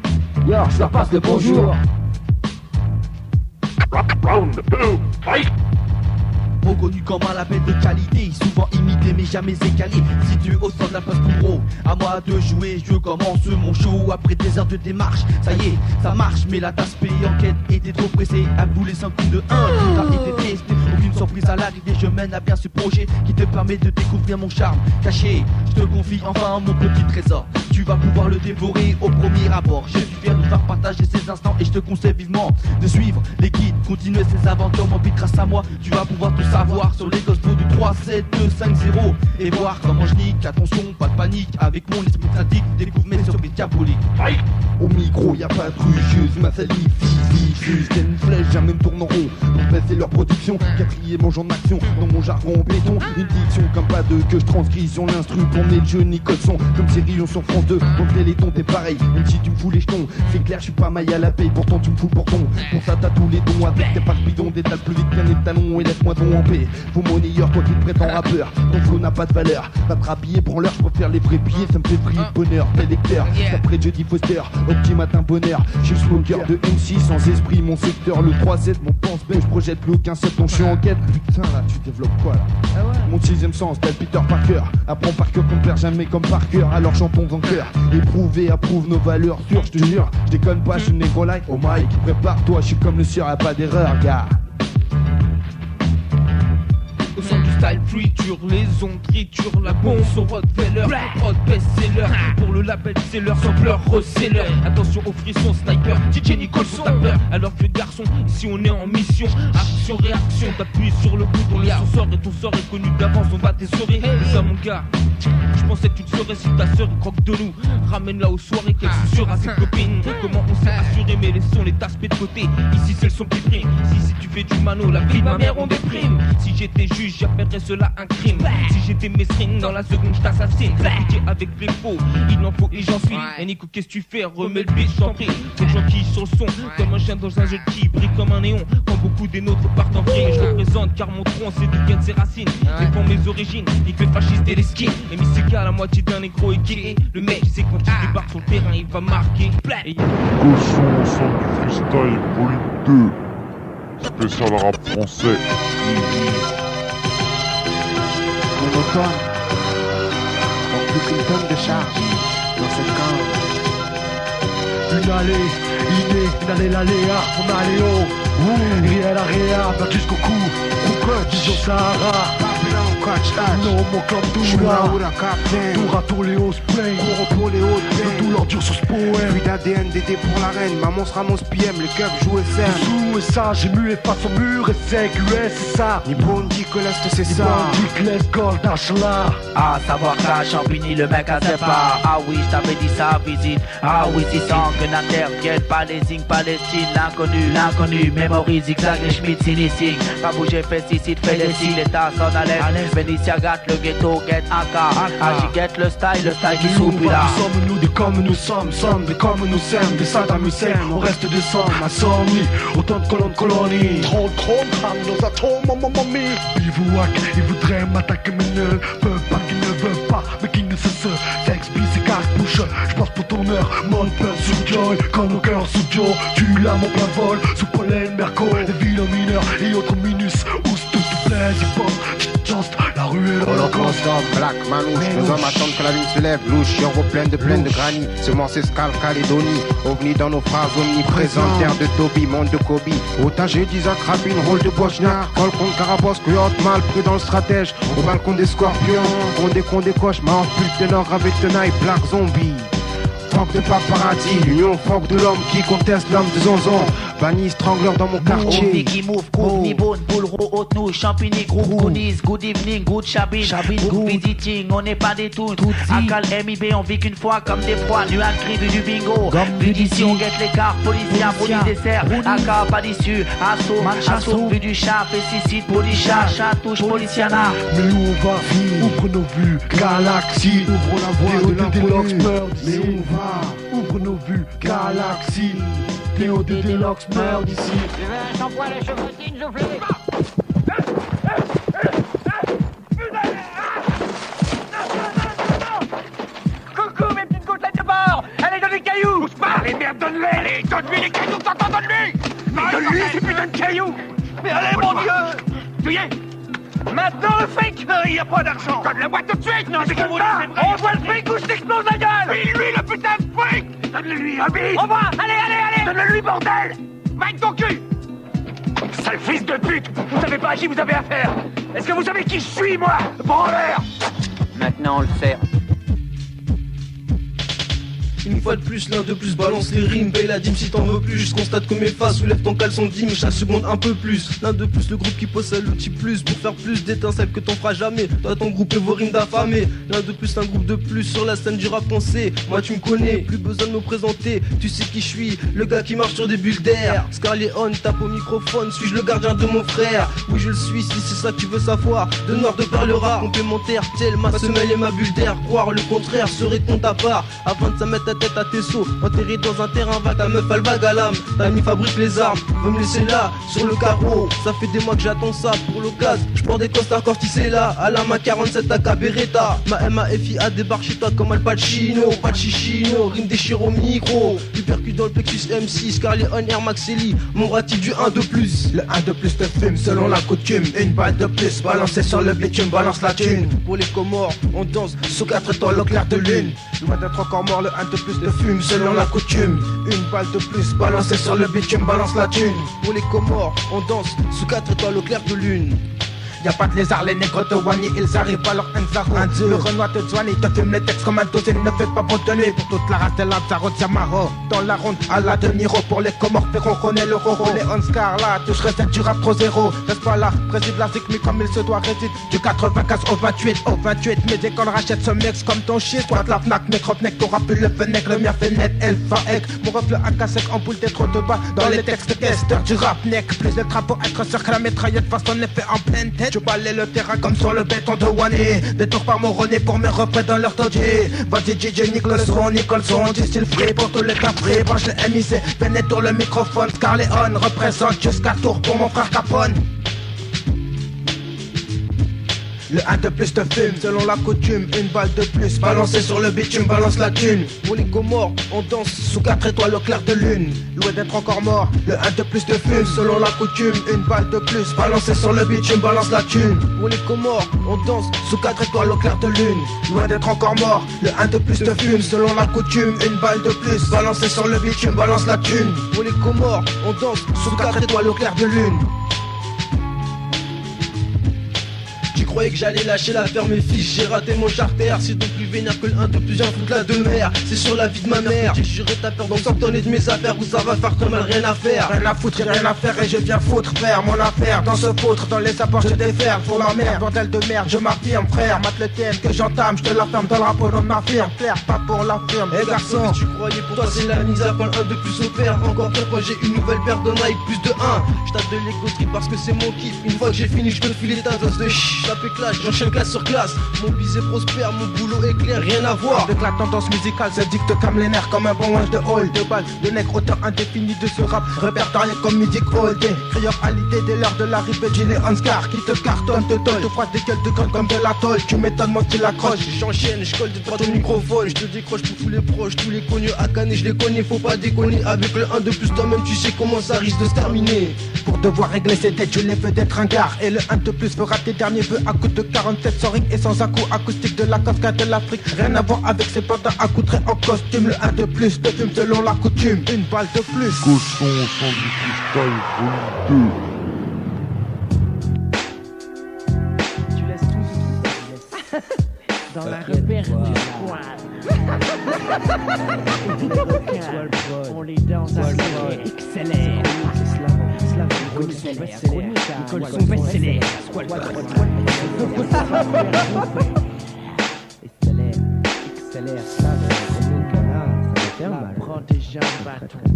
Yo, je leur passe le bonjour. round two, fight. Reconnu comme un label de qualité, souvent imité mais jamais égalé. Situé au centre de la place Touro, à moi de jouer, je commence mon show. Après des heures de démarche, ça y est, ça marche. Mais la tasse paye enquête était trop pressée. À bout les 5 coups de 1, tout a été testé. Aucune surprise à l'arrivée, je mène à bien ce projet qui te permet de découvrir mon charme caché. Je te confie enfin mon petit trésor, tu vas pouvoir le dévorer au premier abord. Je suis fier de faire partager ces instants et je te conseille vivement de suivre les guides, continuer ces aventures. Mon but grâce à moi, tu vas pouvoir tout savoir sur les gospels du 3, 7, 2, 5, 0 et voir comment je nique. Attention, pas de panique, avec mon esprit sadique, découvre mes surprises diaboliques. Au micro, y'a pas de rugeuse, ma salive diffuse. T'es une flèche, jamais me tourne en rond. Pour baisser leur production, quatrième ange en action. Dans mon jargon béton, une diction comme pas deux que je transcris sur l'instru. Pour mes jeux Nicholson, comme Cyrillon sur France 2. Dans le téléthon, t'es pareil, même si tu me fous les jetons. C'est clair, je suis pas maille à la paix, pourtant tu me fous le porton. Pour ça, t'as tous les dons avec tes pas le bidon. Détale plus vite qu'un les talons et laisse-moi donc en paix. Faux monnayeur, toi qui te prétends rappeur, ton flow n'a pas de valeur. Va te rhabiller, branleur, je préfère les vrais billets, ça me fait briller de bonheur. Tel lecteur, après Jody Foster, au petit matin bonheur. Je suis le smoker de MC sans esprit, mon secteur, le 3-7, mon pense-ben, je projette plus aucun set, donc je suis en quête. Putain là, tu développes quoi là? Mon sixième sens, tel Peter Parker. Apprends par cœur qu'on perd jamais comme par cœur, alors chantons en cœur. Éprouver, approuve nos valeurs sûres, je te jure. Je déconne pas, je suis négro like, oh my, prépare-toi, je suis comme le sieur, y'a pas d'erreur, gars. Au son du style friture, les ondes triture, la bombe sur Rockefeller, prod best-seller. Pour le label c'est leur sampleur, reseller. Attention aux frissons, sniper, DJ Nicholson t'as peur. Alors que le garçon, ici on est en mission. Action, réaction, t'appuies sur le bouton, les son sort et ton sort est connu d'avance, on va t'essorer. C'est ça mon gars, je pensais que tu le saurais si ta sœur croque de nous. Ramène-la aux soirées, qu'elle susurre à ses copines. Comment on s'est assuré, mais laissons les taspés de côté. Ici c'est le son qui prime, si tu fais du mano, la vie de ma mère on déprime. Si j'étais juge, j'appellerais serait cela un crime? Si j'étais mesrine, dans la seconde je t'assassine. Pitié avec les faux, il en faut et j'en suis. Et Nico, qu'est-ce que tu fais? Remets le beat, j'en prie. Faut que j'enquille sur le son, comme un chien dans un jeu de qui brille comme un néon. Quand beaucoup des nôtres partent en vrille, je représente car mon tronc c'est d'où viennent ses racines. Défends mes origines, il fait fasciste et les skins. Et Mystica, la moitié d'un négro et gay. Le mec, il sait quand il débarque sur le terrain, il va marquer. Caution ensemble du freestyle volume 2. Spécial rap français. Monotone. Donc plus qu'une tonne de charge dans cette camp. Une allée, une allée l'aléa, on allait haut. Riel Aréa, jusqu'au cou. Vision Sahara. Non, mon comme tout tour à tour les hauts spray. Pour les hauts de tout l'ordure sur ce poème. Puis d'ADN, DD pour la reine. Maman Ramos PM, le keuf joue SM. Sous et ça, j'ai mué face au mur et c'est US, c'est ça. Ni bon dit que l'Est c'est ça. Ni bon dit que l'Est gold là. Ah, savoir qu'à Champigny, le mec a ses pas. Ah oui, je t'avais dit ça, visite. Ah oui, si sans que n'intervienne pas les signes, Palestine, l'inconnu, mémorise, zigzag, les Schmitt, sinissing. Pas bouger, pesticide, fais les signes, l'état s'en allait. Benicia gâte le ghetto, get AK. Agi get le style qui s'oublie là. Sommes-nous des comme nous sommes des comme nous sommes, des Saddam Hussein. On reste des sommes, insomnie, autant de colonies. Trop nos atomes, mamie. Bivouac, ils voudraient m'attaquer mais ne peuvent pas, qu'ils ne veulent pas, mais qui ne cessent. Sex, bis et cache-bouche, j'passe pour ton heure. Mon peur sous Joy, quand nos cœurs sous Joe. Tu l'as mon plein vol, sous pollen, Merco. Les villes mineurs et autres minus, où tout te plaît, c'est bon. La rue est l'Holocauste, Black Manouche, nos hommes attendent que la lune se lève, louche, Yorgo pleine de granit, semence escale, Calédonie, ovni dans nos phrases omniprésentes, terre de Toby, monde de Kobe, otage d'Isaac Rabin, rôle de Bochna, col contre Carabos, Coyote, mal prudent le stratège, au balcon des scorpions, qu'on décoche, ma pulte de nord avec tenaille, Black Zombie. Franck de paparazzi, l'union franque de l'homme qui conteste l'homme de Zonzon. Banni strangleur dans mon quartier. Biggie move, groove, Nibone, Boulro, Haute-Nou, Champigny, Group, Goonies, Good Evening, Good Chabine, Good Visiting, on n'est pas des tout. Akal, MIB, on vit qu'une fois comme des proies, nuages gris, vu du bingo. Vu d'ici, on guette les cartes, policiers, police dessert, AK, pas d'issue, assaut, vu du chat, pesticide, polichat, chatouche, policiana. Mais où on va, ouvre nos vues, galaxie, ouvre la voie de l'inconnu. Mais où on va, ouvre nos vues, galaxie. P.O.D. Deluxe meurt d'ici. J'envoie les chevrotines, j'ouvre les... Coucou mes petites côtelettes de porc. Allez, donne les cailloux. Bouge pas, les merdes, donne-les. Allez, donne-lui les cailloux, t'entends, donne-lui. Donne-lui ces putains de cailloux. Mais allez, mon Dieu. Tu y es. Maintenant le fric. Il n'y a pas d'argent. Donne-le-moi tout de suite. Non, c'est comme ça. On voit le fric ou je t'explose la gueule. Oui, lui, le putain de fric. Donne-le-lui, Abby. Au revoir. Allez. Donne-le-lui, bordel. Mike ton cul. Sale fils de pute. Vous savez pas à qui vous avez affaire. Est-ce que vous savez qui je suis, moi? Branleur. Maintenant, on le sait. Une fois de plus, l'un de plus balance les rimes, paye la dîme si t'en veux plus. Je constate que mes faces soulèvent ton caleçon dîme chaque seconde un peu plus. L'un de plus, le groupe qui possède l'outil plus pour faire plus d'étincelles que t'en feras jamais. Toi ton groupe et vos rimes d'affamés. L'un de plus, un groupe de plus sur la scène du rap français. Moi tu me connais, plus besoin de me présenter. Tu sais qui je suis, le gars qui marche sur des bulles d'air. Scarleon tape au microphone, suis-je le gardien de mon frère? Oui je le suis, si c'est ça que tu veux savoir. De noir de perles rares, complémentaires, telle ma semelle et ma bulle d'air. Croire le contraire serait con ta part, afin de ça mettre tête à tes sauts, enterré dans un terrain vague, ta meuf elle vague à l'âme, ta ami fabrique les armes, veut me laisser là, sur le carreau, ça fait des mois que j'attends ça pour l'occasion, je porte des costards corticés là, à la main 47 AK Beretta, ma MAFIA débarque chez toi comme Al Pacino, pas de chichino, rime déchire au micro, du percute dans le plexus M6, Scarleon Air Maxelli, mon ratif du 1 de plus, le 1 de plus te fume selon la coutume, une balle de plus, balancée sur le bitume, balance la thune, pour les Comores, on danse sous 4 étoiles au clair de lune, loin d'être encore mort, le 1 de plus te fume selon la coutume, une balle de plus balancée sur le bitume, balance la thune. Pour les Comores, on danse sous 4 étoiles au clair de lune. Y'a pas de lézard, les nègres te wani, ils arrivent à leur Enzaro. Le Renoir te Zouani, te fume les textes comme un dossier, ne fais pas bretonner. Pour toute la race de Lanzaro, Yamaho. Dans la ronde, à la De Niro, pour les Comores, Perron connaît le Roro. Les Oscar là, touche recette du rap trop zéro. Reste pas là, préside la zik, mais comme il se doit, réside. Du 95 au 28, mes écoles rachètent ce mec comme ton shit. Toi de la Fnac, mes cropnecs, t'auras plus le fenêtre, le mien fait net, Elfa Ek. Mon reflet AK sec en boule, t'es trop de bas. Dans les textes caster du rap neck, plus de trappes pour être sûr que la métraillette fasse son effet en pleine tête. je balais le terrain comme sur le béton de Wally. Des tours par Moroney pour mes refrains dans leur toddy. Vas-y DJ Nicholson, du style free pour tous les capris. Branche le MIC, pénètre le microphone. Scarleon représente jusqu'à tour pour mon frère Capone. Le 1 de plus te fume, selon la coutume, une balle de plus. Balancé sur le bitume, balance la thune. Pour les mort, on danse sous 4 étoiles au clair de lune. Loin d'être encore mort, le 1 de plus te fume, selon la coutume, une balle de plus. Balancé sur le bitume, balance la thune. Pour les morts, on danse sous 4 étoiles au clair de lune. Loin d'être encore mort, le 1 de plus te fume, selon la coutume, une balle de plus. Balancé sur le bitume, balance la thune. Pour les morts, on danse sous 4 étoiles au clair de lune. Tu croyais que j'allais lâcher l'affaire, mes fils, j'ai raté mon charter. C'est donc plus vénère que le 1 de plus, viens foutre la demeure. C'est sur la vie de ma mère, j'ai juré ta peur, donc sans tonner de mes affaires. Où ça va faire très mal, rien à faire. Rien à foutre, rien à faire, et je viens foutre, faire mon affaire. Dans ce foutre, dans les apports, je déferle. Pour la merde, bordel de merde, je m'affirme, frère. Mate le thème que j'entame, je te la ferme dans le rapport, on m'affirme. Faire pas pour la firme, et garçon. Tu croyais pour toi, c'est la misère, quand le 1 de plus opère. Encore pire quand j'ai une nouvelle paire de Nike, plus de 1. Je tape de l'ego trip parce que c'est mon kiff. Une fois que j'ai fini, je te file tas de tape clash, j'enchaîne classe sur classe. Mon baiser prospère, mon boulot est clair, rien à voir. Avec la tendance musicale, se dicte comme les nerfs, comme un bon wange de hall. De balles, de nègre, auteur indéfini de ce rap. Répertorié comme musique old. Crieur à l'idée dès l'heure de l'arrivée de Gilet Anscar. Qui te cartonne, te donne, te froisse des gueules de grande comme de la tôle. Tu m'étonnes, moi qui l'accroche. J'enchaîne, je colle des droits au microphone. Je te décroche pour tous les proches, tous les connus à Cannes, je les connais, faut pas déconner. Avec le 1 de plus, toi-même tu sais comment ça risque de se terminer. Pour devoir régler ses dettes, je les veux d'être un gars. Et le 1 de plus fera tes derniers vœux à coup de 47 sans ring et sans à coup acoustique de la cascade de l'Afrique. Rien à voir avec ses pandas accoutrés en costume. Le 1 de plus te fume selon la coutume. Une balle de plus. Cochon au son du freestyle volume 2. Tu laisses tout dans la repère du squad. On les danse accéléré, XLR. Nicole son best-seller. XLR, ça va faire mal. Prends tes jambes à ton cou.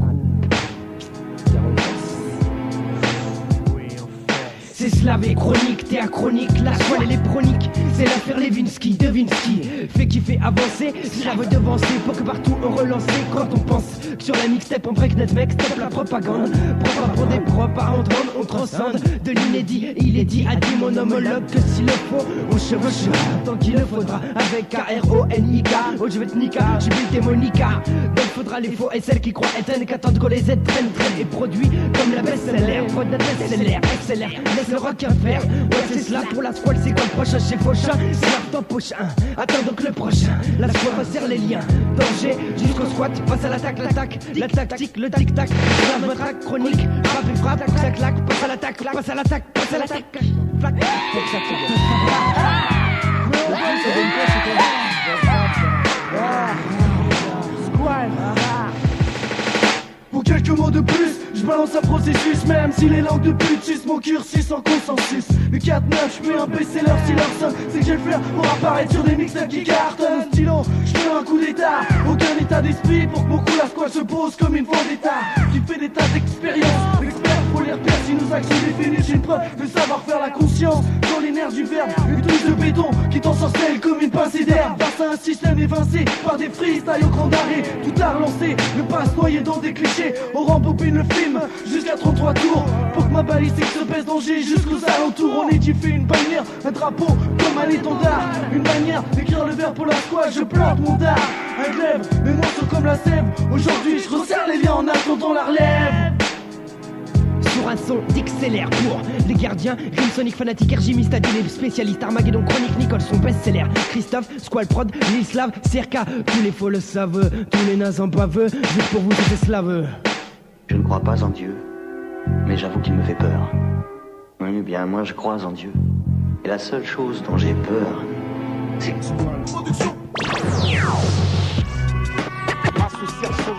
C'est slavé chronique, t'es achronique, la soie elle est chronique. C'est l'affaire Levinsky, Devinsky. Fait kiffer avancer, slave devancer. Pour que partout on relance quand on pense que sur la mixtape on breaknet mec, stop la propagande. Prends pas pour des propres à entendre, on transcende de l'inédit. Il est dit, a dit mon homologue que s'il le faut, on chevauche tant qu'il le faudra. Avec K-R-O-N-I-K, oh je vais te niquer, j'ai buté Monica. Donc faudra les faux et celles qui croient être qu'attendent qu'on les aide, traîne et produit comme la best-seller. Faut de la best-seller, XLR, laisse le requin faire. Ouais c'est cela pour la squale, c'est quoi le prochain chez Fauchin? C'est leur temps prochain, attends donc le prochain. La squale resserre les liens, danger jusqu'au squat. Passe à l'attaque, la tactique, le tic-tac. La matraque chronique, frappe et frappe, ça claque. Passe à l'attaque, passe à l'attaque, passe à l'attaque. Flac, faut que ça Pour quelques mots de plus, je balance un processus. Même si les langues de pute sucent mon cursus sans consensus. Le 4-9, je mets un best-seller si leur sonne. C'est que j'ai le flair pour apparaître sur des mixtapes qui cartonnent. Stylo, je fais un coup d'état. Aucun état d'esprit pour que mon coup la squale se pose comme une vendetta. Qui fait des tas d'expériences. L'expert pour les repères si nos actions définissent une preuve de savoir faire la conscience. Dans les nerfs du verbe, une touche de béton qui t'ensorcelle comme une pincée d'herbe. Face à un système évincé par des freestyles au grand arrêt. Tout à relancer, ne pas se noyer dans des clichés. On rembobine le film jusqu'à 33 tours pour que ma balistique se baisse danger jusqu'aux alentours. On édifie une bannière, un drapeau comme un étendard. Une manière d'écrire le verbe pour la squale, je plante mon dard. Un glaive, mes mots sont comme la sève. Aujourd'hui je resserre les liens en attendant la relève. Sur un son d'XLR pour les gardiens, Rime Sonic fanatique, RJ Mistadine, les spécialistes Armageddon chronique, Nicole son best-seller, Christophe, Squall Prod, Lil Slav, CRK, tous les faux le savent, tous les nazes en baveux, juste pour vous c'est slave. Je ne crois pas en Dieu, mais j'avoue qu'il me fait peur. Oui bien, moi je crois en Dieu, et la seule chose dont j'ai peur, c'est que... Association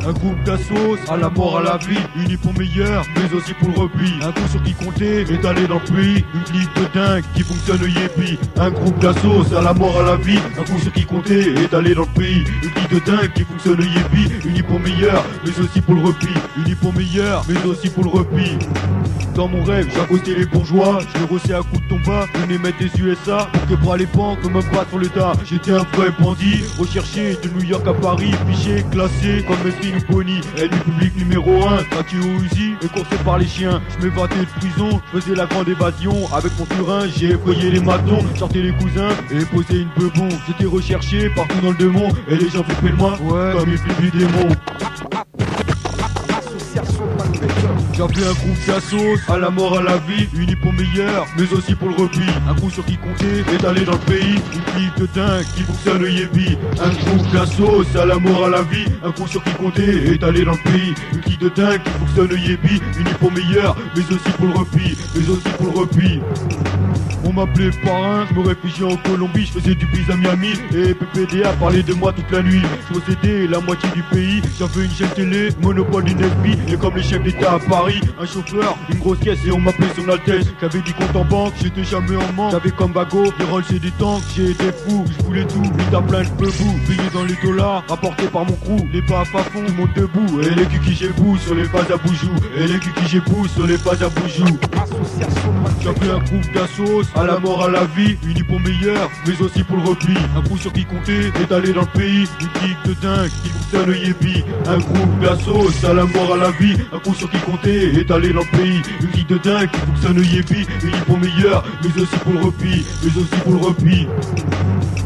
Un groupe d'assos, à la mort, à la vie, unis pour meilleur, mais aussi pour le repli. Un coup sur qui compter, étalé dans le pays, une clique de dingue qui fonctionne yépi. Un groupe d'assos, à la mort, à la vie, un coup sur qui compter, étalé dans le pays, une clique de dingue qui fonctionne yépi. Unis pour meilleur, mais aussi pour le repli. Unis pour meilleur, mais aussi pour le repli. Dans mon rêve, j'accostais les bourgeois, je les rossais à coups de tomba, venais mettre des USA pour que bras les banques me battent sur l'état. J'étais un vrai bandit, recherché de New York à Paris, fiché, classé comme Meskin ou Bonnie. Ennemi public numéro 1, traqué au Uzi et coursé par les chiens. Je m'évadais de prison, je faisais la grande évasion. Avec mon furin, j'ai effrayé les matons, sortais les cousins et posé une bebon. J'étais recherché partout dans le démon et les gens flippaient de moi, ouais, comme ils flippent des démons. J'avais un groupe d'assos, à la mort, à la vie, unis pour meilleur, mais aussi pour le repli. Un coup sur qui comptait, étalé dans le pays, une clique de dingue qui fonctionne yépi. Un groupe d'assos, à la mort, à la vie, un coup sur qui comptait, étalé dans le pays, une clique de dingue qui fonctionne yépi. Unis pour meilleur, mais aussi pour le repli, mais aussi pour le repli. On m'appelait parrain, je me réfugiais en Colombie, je faisais du bise à Miami et PPDA parlait de moi toute la nuit. Je possédais la moitié du pays, j'avais une chaîne télé, monopole d'une FB, et comme les chefs d'État à Paris, un chauffeur, une grosse caisse et on m'appelait son Altesse. J'avais du compte en banque, j'étais jamais en manque, j'avais comme bagot, des Rolls et des tanks, j'ai été fou, je voulais tout, vite à plein de bebou, payé dans les dollars, rapporté par mon crew, les baffes à fond, tout le monde debout, et les culs j'ai pousse sur les phases à boujou, et les culs j'ai pousse sur les phases à boujou. J'avais un groupe d'assos, à la mort, à la vie, unis pour meilleur, mais aussi pour le repli. Un coup sur qui comptait, étalé dans le pays, une clique de dingue qui fonctionne yépi. Un groupe d'assos, à la mort, à la vie, un coup sur qui comptait, étalé dans le pays, une clique de dingue qui fonctionne yépi. Unis pour meilleur, mais aussi pour le repli, mais aussi pour le repli.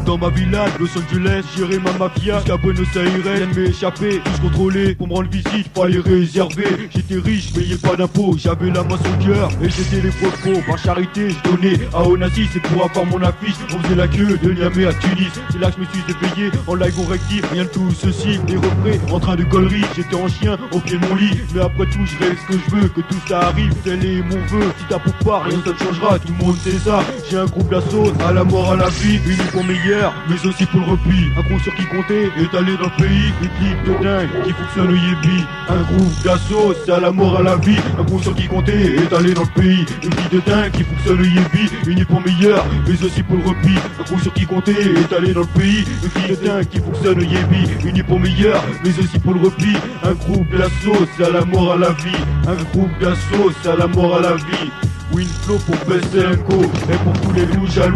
Dans ma villa de Los Angeles, gérer ma mafia jusqu'à Buenos Aires. Viens de m'échapper, tous contrôlés, pour me rendre visite, fallait réserver. J'étais riche, payais pas d'impôts, j'avais la main sur le cœur et j'étais les faux. Par charité, je donnais à Onassis et pour avoir mon affiche, on faisait la queue de Niamey à Tunis. C'est là que je me suis éveillé, en live on rectif, rien de tout ceci. Les refrains en train de gaulerie, j'étais en chien au pied de mon lit. Mais après tout, je rêve ce que je veux, que tout ça arrive, tel est mon vœu. Si t'as pour pas, rien ça ne changera, tout le monde sait ça. J'ai un groupe d'assos, à la mort, à la vie, unis pour meilleur, mais aussi pour le repli. Un groupe sur qui comptait, étalé dans le pays, une clique de dingue qui fonctionne yépi. Un groupe d'assos, c'est à la mort, à la vie, un groupe sur qui comptait, étalé dans le pays, une clique de dingue qui fonctionne yépi. Unis pour meilleur, mais aussi pour le repli. Un groupe sur qui comptait, étalé dans le pays, une clique de dingue qui fonctionne yépi. Unis pour meilleur, mais aussi pour le repli. Un groupe d'assos, c'est à la mort, à la vie, un groupe d'assos, c'est à la mort, à la vie. Winflow pour Bessenko et pour tous les louja.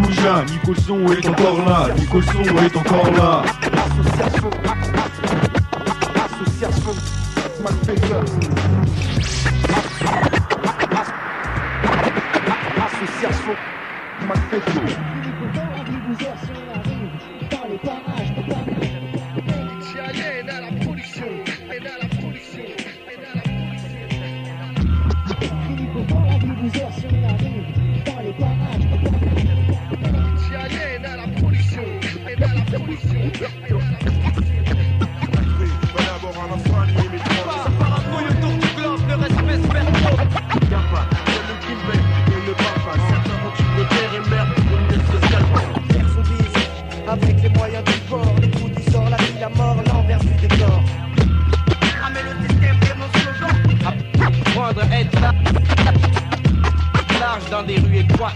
Nicholson est encore là, Nicholson est encore là. Association Malfaiteur. Association Malfaiteur. Avec les moyens du corps, les coups du sort, la vie, la mort, l'envers du décor. Ramène le système et mon slogan. Apprendre à être large dans des rues étroites.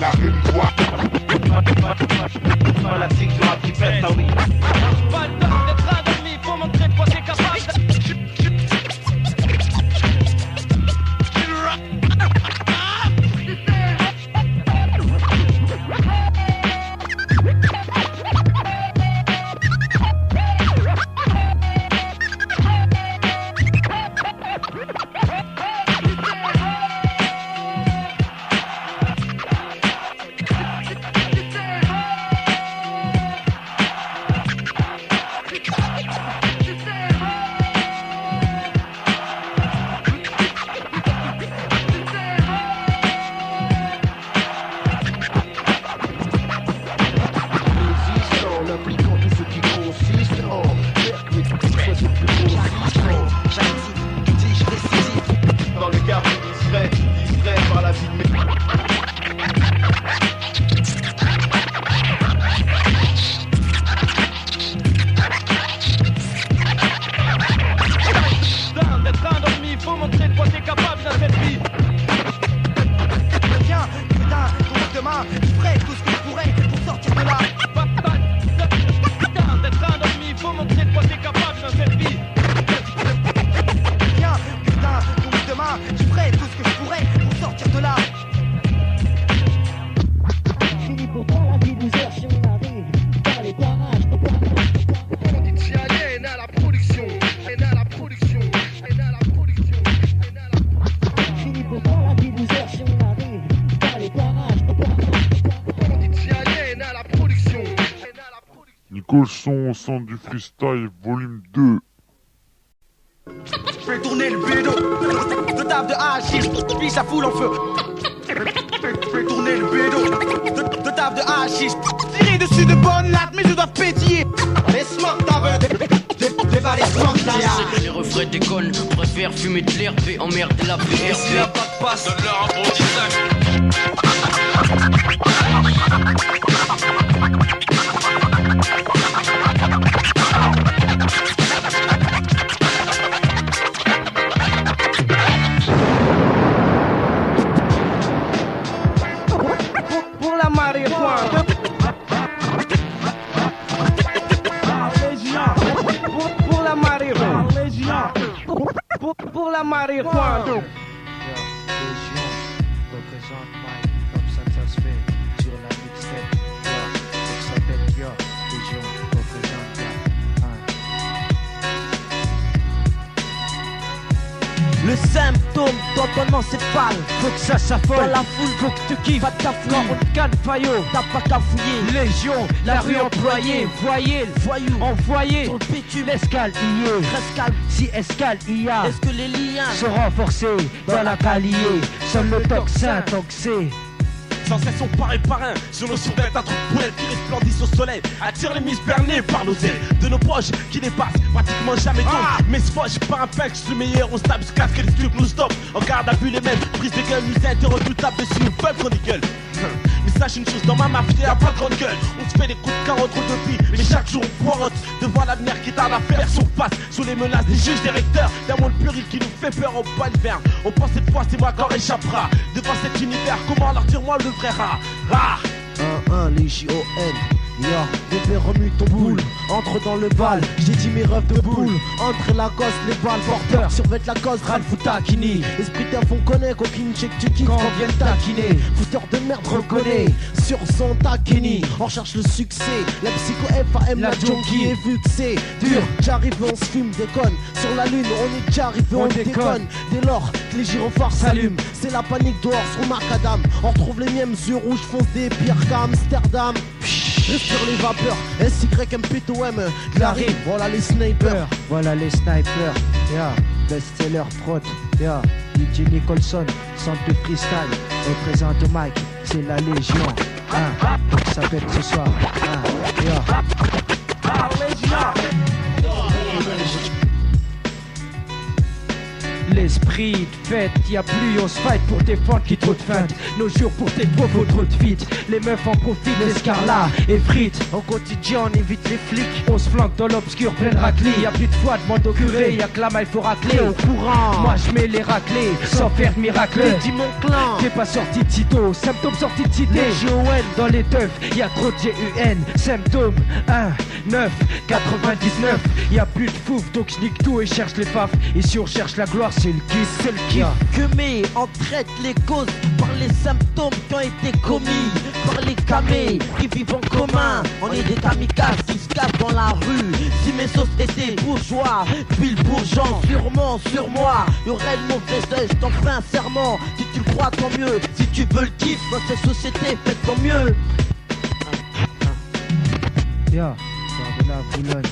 La rue droite. La fiction a pris fait, ça oui. Pas le temps d'être un ennemi pour montrer quoi t'es capable. ferais tout ce que je pourrais pour sortir de là. Putain, d'être un ennemi, faut montrer de quoi t'es capable dans cette vie. Viens, putain, donc demain, je ferais tout ce que je pourrais pour sortir de là. Fini pour toi la vie loser si on arrive dans les barrages. à la production, à la production, à la production. Fini pour toi la vie loser si on arrive dans les barrages. à la production. Nicole Son au centre du freestyle, volume 2. Fais tourner le bédo, de table de hachis, puis ça fout en feu. Fais tourner le bédo, de table de hachis. Tiré dessus de bonnes lattes, mais je dois pétiller. Les smart tables, débat les smart tables. Les refrains déconnent, préfère fumer de l'herbe et emmerder la PRP. S'il n'y a pas de passe, Donne-leur un bon 10-5. pour la marijuana. Pour la marijuana. Pour la marijuana. Représente Mike, comme ça se fait sur la mixtape. Ça s'appelle Yo, Légion, représente Le symptôme d'entendement céphale. Faut que ça s'affole. Dans la foule, faut que tu kiffes. Pas de cafouille. Quand on te canne faillot, t'as pas qu'à fouiller. Légion, la rue employée. Voyez le voyou, envoyé. Ton bitume, escale, y est. Rescale, si escale, y a. Est-ce que les liens se renforcer dans la calier? Seul le toxin, toxé. Sans cesse on paraît parrain sur nos survêtements, un truc poêle qui resplendissent au soleil. Attire les mises bernées par nos ailes de nos proches qui dépassent pratiquement jamais d'eau. Mais ce fois par un pex, le meilleur on se tape, se casque et les stups nous stoppent. On garde à vue les mêmes, prise de gueule, nous interroge tout tape dessus, nous veulent qu'on gueule. Mais sache une chose, dans ma mafia y'a pas de grande gueule. On se fait des coups de carotte trop de filles, mais chaque jour on poirote devant l'avenir qui tarde à faire surface. Sous les menaces des juges, des recteurs, d'un monde puril qui nous fait peur au balivernes. On pense cette fois c'est moi qu'on échappera devant cet univers, comment leur dire moi le vrai rare. Rare. 1-1, les J-O-N. Yo, bébé remue ton boule, entre dans le bal, j'ai dit mes rêves de boule. Entre la cause, les balles porteurs, survêtent la cause, Ralph ou Takini. Esprit d'œuf on connaît, coquine check tu kiffes quand vient taquiner. Fouteur de merde reconnaît, sur son taquini. On cherche le succès, la psycho FAM, la junkie est vu que c'est dur. J'arrive on se fume, déconne, sur la lune on est déjà arrivé, on déconne. Dès lors que les gyrophares s'allument, c'est la panique dehors sur macadam. On retrouve les mêmes yeux rouges, fonce des pires qu'à Amsterdam. Respire les vapeurs, SYMPTOM, de la rime, voilà les snipers. Voilà les snipers, yeah. Best-seller prod, yeah. DJ Nicholson, centre de freestyle, représente Mike, c'est la Légion, hein. Ça fait ce soir, hein, yeah. L'esprit de fête, y'a plus on se fight pour défendre qui trop de feinte. Nos jours pour tes propos trop de feat. Les meufs en profitent, l'escarlat et frites. Au quotidien on évite les flics. On se flanque dans l'obscur plein de raclis. Y'a plus de foi, demande au curé, y'a que la maille faut racler. Au courant, moi je mets les raclés sans faire de miracle. Dis mon clan, t'es pas sorti de sitôt. Symptômes sortis de cité. G-O-N, dans les teufs, y'a trop de G-U-N. Symptômes 1, 9, 99. Y'a plus de fouf, donc je nique tout et cherche les faf. Et si on cherche la gloire, c'est le kiff, c'est le kiff. Que mais on traite les causes par les symptômes qui ont été commis par les camés qui vivent en commun. On est des kamikazes qui se cachent dans la rue. Si mes sauces étaient bourgeois, puis le bourgeon, sûrement sur moi y'aurait une mauvaise œil, je t'en fais un serment. Si tu le crois tant mieux, si tu veux le kiff dans cette société, fais tant mieux. Yeah, sort de la Boulogne,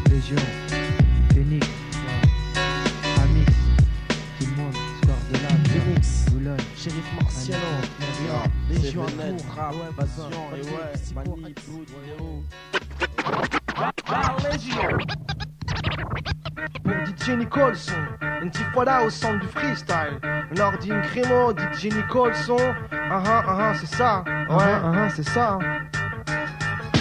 Légion, Phoenix, yeah. Amix, tout le monde, sort de la Phoenix, Boulogne, Shérif Marciano, Légion en net, rap, Basion, et ouais, Manip, Pour DJ Nicholson, une petite fois là au centre du freestyle. Nordine Crémo, DJ Nicholson. C'est ça. Ouais, c'est ça.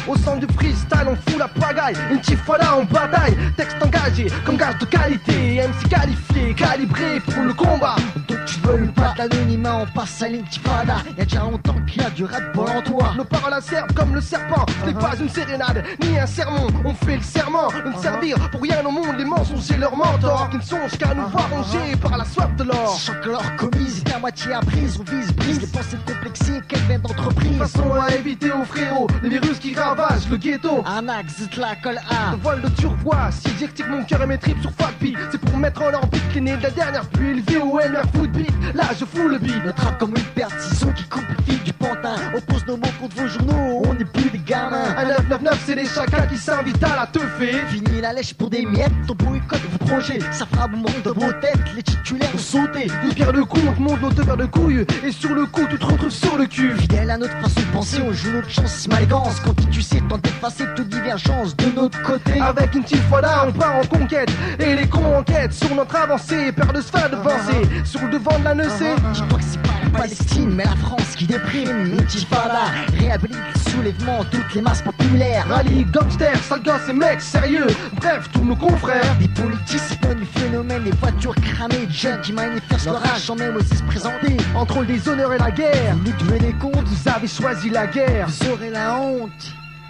Au centre du freestyle, on fout la pagaille. Une tifada en bataille. Texte engagé comme gage de qualité. MC qualifié, calibré pour le combat. Donc tu veux pas l'anonymat, on passe à l'intifada. Y'a déjà longtemps qu'il y a du rap en toi. Nos paroles acerbes comme le serpent. Ce n'est pas une sérénade, ni un sermon. On fait le serment de ne servir pour rien au monde. Les mensonges et leurs mentors qui ne songent qu'à nous voir rongés par la soif de l'or. Sachant que leur commise est à moitié apprise. On vise, brise les pensées complexées qu'elles viennent d'entreprise. Façon à éviter aux frérots les virus qui ravagent le ghetto. Un axe, la colle A. Le vol de turquoise, si j'active mon cœur et mes tripes sur Fatbeat. C'est pour mettre en orbite les nez de la dernière pluie. Élevé au NR Footbeat, là je fous le beat. Notre rap comme une paire de ciseaux qui coupe le fil du pantin. Oppose nos mots contre vos journaux, on n'est plus des gamins. Un 999 c'est des chacun qui s'invitent à la teufée. Fini la lèche pour des miettes, ton boycott vos projets. Ça fera bon monde dans vos têtes, les titulaires ont sauté. Une pierre de coup, on te montre nos deux paires de couilles. Et sur le coup, tu te retrouves sur le cul. Fidèle à notre façon de penser, on joue notre chance, malégance. Quand tu sais, tente d'effacer toute divergence de notre côté. Avec une tifada, on part en conquête. Et les cons enquêtent sur notre avancée. Père de sphère de pensée, sur le devant de la necée. Dis-toi que c'est pas la Palestine, mais la France qui déprime. Intifada, réhabilite le soulèvement, toutes les masses populaires. Rallye, gangster, sale gosse et mecs sérieux. Bref, tous nos confrères. Des politiciens du phénomène, des voitures cramées, de jeunes qui manifestent leur rage sans même aussi se présenter. Entre le déshonneur et la guerre, vous devez des comptes, vous avez choisi la guerre. Vous aurez la honte.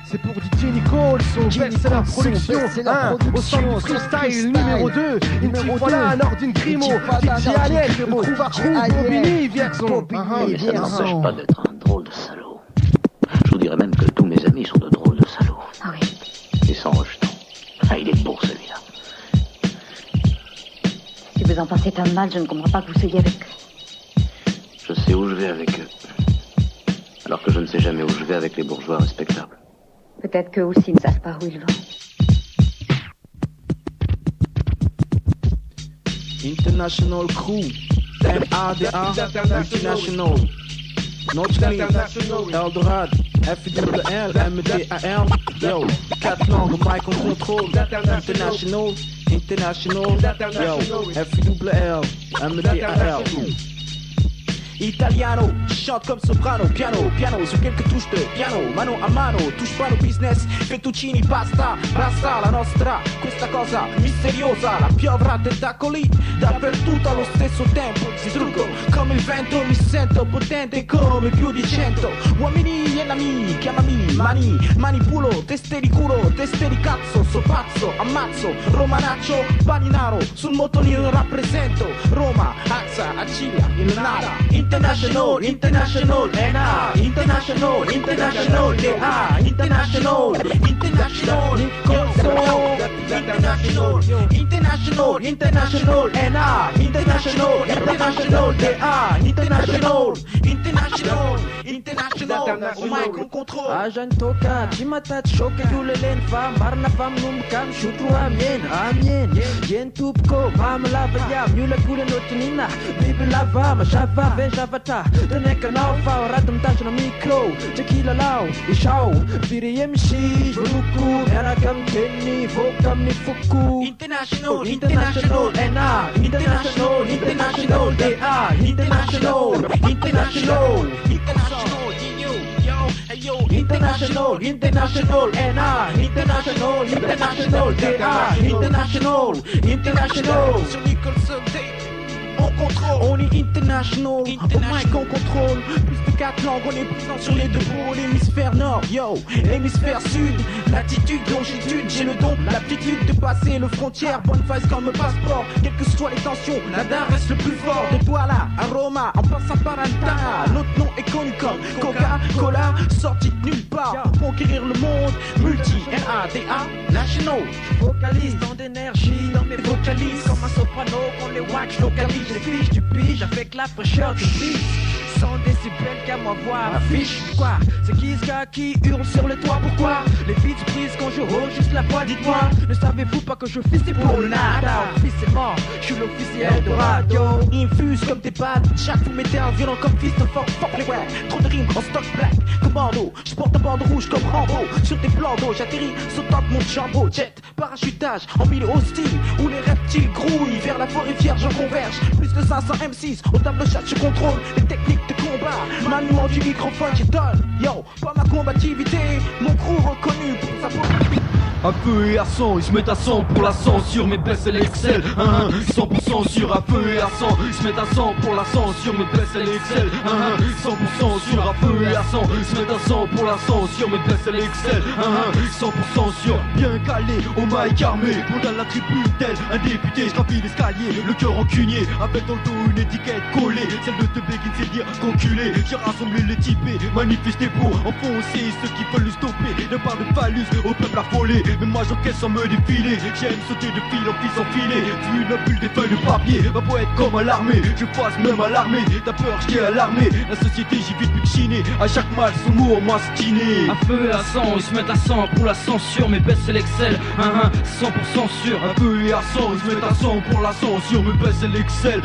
C'est pour DJ Nicole, son best-seller production 1, au centre du freestyle numéro 2, une tifada à nord d'une crimo, DJ Alien, le trouve à Crou, Bobini, Vierson. Mais ça n'empêche pas d'être un drôle de salaud. Je vous dirais même que tous mes amis sont de drôles de salauds. Ah oui. Et sans rejeton. Ah, il est beau celui-là. Si vous en pensez tant mal, je ne comprends pas que vous soyez avec eux. Je sais où je vais avec eux. Alors que je ne sais jamais où je vais avec les bourgeois respectables. Peut-être qu'eux aussi ne savent pas où ils vont. International Crew, MADA, International, Notchly, Eldorad, FWL, MDAL, yo, 4 langues, mic en contrôle, International, yo, FWL, MDAL. Italiano, chante comme soprano, piano sur quelques touches de piano, mano a mano, touche pas nos business, fettuccini, pasta, basta la nostra, questa cosa misteriosa, la piovra tentacoli, dappertutto allo stesso tempo, si struggo come il vento, mi sento potente come più di 100, uomini e nami, chiamami, manipulo, teste di culo, teste di cazzo, so pazzo, ammazzo, romanaccio, paninaro, sul motorino rappresento, Roma, Azza, Acilia, il nada, International, NA, International, DA, International, International, International, International, NA, International, DA, International, mic on control. Ajan toka, jimatat shoka yulelen fa, marna fam num kam shutru amien, yen tupko, mam lavaya, mula kule notinina, bibi lava, mashava, vejavata, teneka lau fa, radam tash na micro, tequila lau, ishao, viri MC, juluku, erakam tenni, fokam ni fuku. International, NA, International, DA, International, International, NA, International, DA, International, sur Nicholson Tape. On est international, au mic on contrôle. Plus de 4 langues, on est présent sur les deux pôles. Hémisphère nord, yo, hémisphère sud. Latitude, longitude, j'ai le don, l'aptitude de passer le frontière. Bonne phase comme passeport, quelles que soient les tensions, l'ADA reste le plus fort. De Douala à Roma, en passant par Altana. Notre nom est connu comme Coca-Cola, sorti de nulle part. Pour conquérir le monde, multi-NADA, national. Je vocalise dans d'énergie, dans mes vocalises. Comme un soprano, qu'on les wax, localise. Les fiches du pige avec la fraîcheur du beat. 100 décibels qu'à moi voir affiche. Quoi? C'est qui ce gars qui hurle sur le toit? Pourquoi? Les beats brisent quand je roule juste la voix, dites-moi. Ne savez-vous pas que je fiste pour le nada? Officiellement, je suis l'officiel de radio. Infuse comme tes pattes, chaque vous mettez un violent comme fist de fuck les ouais. Trop de rimes en stock black, commando. Je porte un bande rouge comme Rambo. Sur tes plans d'eau, j'atterris, sautant de mon jambon. Jet, parachutage, en milieu hostile, où les reptiles grouillent. Vers la forêt vierge, je converge. Plus de 500 M6, au tableau chat, je contrôle les techniques de de combat, maniement du microphone qui donne. Yo, pas ma combativité, mon crew reconnu pour sa peau. À feu et à sang, ils se mettent à 100 pour la censure, mes baisses elles excellent, 100% sûr, à feu et à sang, ils se mettent à 100 pour la censure, mes baisses elles excellent, 100% sûr, à feu et à sang, ils se mettent à 100 pour la censure, mes baisses elles excellent, 100% sûr, bien calé, au mic armé, condamne la tribune tel un député, je gravis l'escalier, le cœur rancunier, avec dans le dos une étiquette collée, celle de Teubé qui ne sait dire qu'enculé, j'ai rassemblé les typés, manifesté pour enfoncer ceux qui veulent le stopper, ne parle de phallus au peuple affolé. Mais moi j'encaisse sans me défiler, j'aime sauter de fil en fil enfilé. Tu une bulle des feuilles de papier, ma peau est comme à l'armée. Je passe même à l'armée, t'as peur j't'ai alarmé. La société j'y vis depuis chiner, à chaque mal son mot mastiné. À feu et à sang, ils se mettent à 100 pour la censure. Mes baisses elles excellent, 100% sûr. À feu et à sang, ils se mettent à 100 pour la censure. Mes baisses elles excellent,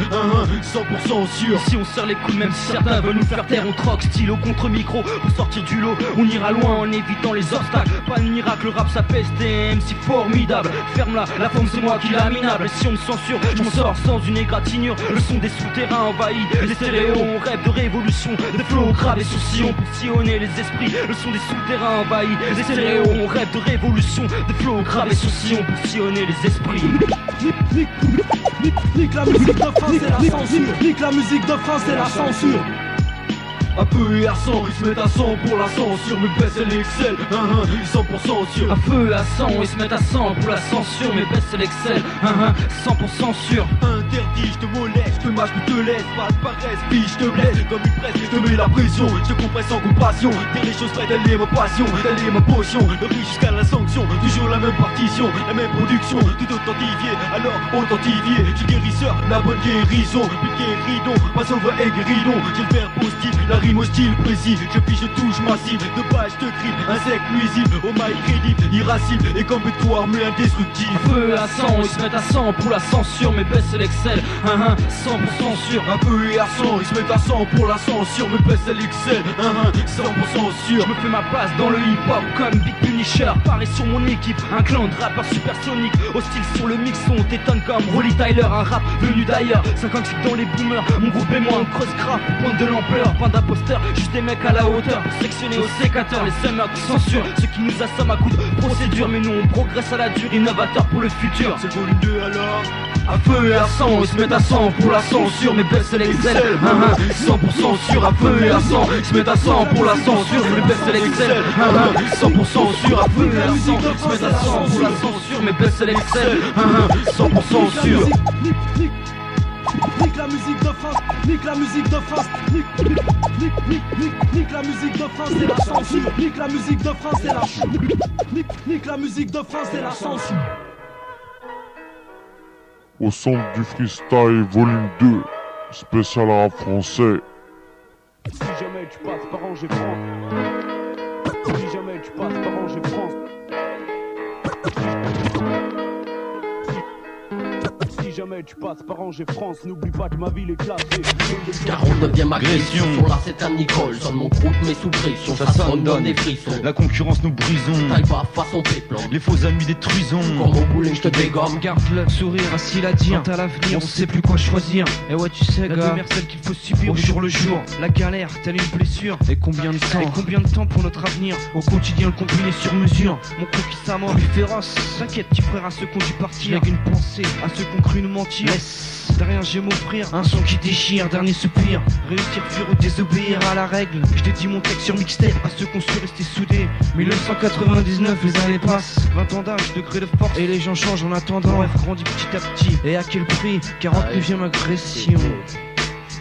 100% sûr. Si on serre les coudes même si certains veulent nous faire taire, on troque stylo contre micro pour sortir du lot. On ira loin en évitant les obstacles, pas de miracle, le rap ça peste. MC formidable, ferme-la, la forme c'est moi qui la minable. Et si on me censure, je m'en sors sans une égratignure. Le son des souterrains envahit les stéréos, on rêve de révolution, de flow grave et sourcillons pour sillonner les esprits. Le son des souterrains envahit les stéréos, on rêve de révolution, de flow grave et sourcillons pour sillonner les esprits. Nique la musique de France et la censure. Nique la musique de France et la censure. À feu et à sang, ils se mettent à 100 pour la censure, mes baisses elles excellent, 100% sûr. À feu et à sang, ils se mettent à 100 pour la censure, mes baisses elles excellent, 100% sûr. Interdit, je te moleste, je te mâche, je te laisse, pas de paresse, puis je te blesse, comme une presse, je te mets la pression, je te compresse sans compassion, dire les choses vraies, telle est ma passion, telle est ma potion, le riche jusqu'à la sanction, toujours la même partition, la même production, tout authentifié, alors authentifié, je suis guérisseur, la bonne guérison, plus guéridon, pas sauveur et guéridon, j'ai le verbe positif, la rime au style précis, je fiche, je touche massive, de page de grippe, insecte nuisible, au mail crédible, irascible, et comme toi, mais indestructible. À feu et à sang, ils se mettent à 100 pour la censure, mes baisses elles excellent, 100% sûr. À feu et à sang, ils se mettent à 100 pour la censure, mes baisses elles excellent, 100% sûr. Je me fais ma place dans le hip-hop comme Big Punisher, pareil sur mon équipe, un clan de rappeurs supersoniques, hostile sur le mix, on t'étonne comme Rolly Tyler, un rap venu d'ailleurs, 56 dans les boomers, mon groupe et moi on creuse grave, pointe de l'ampleur, pas d'imposteur, juste des mecs à la hauteur pour sectionner au sécateur les summers de censure, ceux qui nous assomment à coups de procédure, mais nous on progresse à la dure, innovateur pour le futur. C'est le volume 2 alors. À feu et à sang, ils se mettent à 100 pour la censure, mes baisses elles excellent, 100% sûr. À feu et à sang, ils se mettent à 100 pour la censure, mes baisses elles excellent, 100% sûr. À feu et à sang, ils se mettent à 100 pour la censure, mes baisses elles excellent, 100% sûr. Nique la musique de France, nique la musique de France, nique la musique de France et la censure. Nique la musique de France et la nique la musique de France et la censure. Au centre du freestyle volume 2, spécial rap français. Si jamais tu passes par Angers France, si jamais tu passes par Angers France, si jamais tu passes par Angers France, n'oublie pas que ma ville est classée 49ème agression, sur la c'est un Nicole, sonne mon groupe mais sous pression, ça sonne donne des frissons. La concurrence nous brisons, taille pas façon péplon, les faux amis détruisons. Comme au bowling je te dégomme, garde le sourire assis à dire, quant à l'avenir on sait plus quoi choisir. Et ouais tu sais gars, la demeure celle qu'il faut subir au jour le jour, la galère telle une blessure. Et combien de temps pour notre avenir, au quotidien le comprimé sur mesure. Mon coup qui sa mort, plus féroce, t'inquiète petit frère à ceux qu'on dû partir, avec une pensée à ceux qu'on cru nous mentir. Laisse derrière j'ai m'offrir un son qui déchire, dernier soupir, réussir, fuir ou désobéir à la règle. Je dédie mon texte sur mixtape à ceux qu'on su rester soudés. 1999, les années passent, 20 ans d'âge, degré de force, et les gens changent en attendant. Bref, grandit petit à petit, et à quel prix? 49ème agression.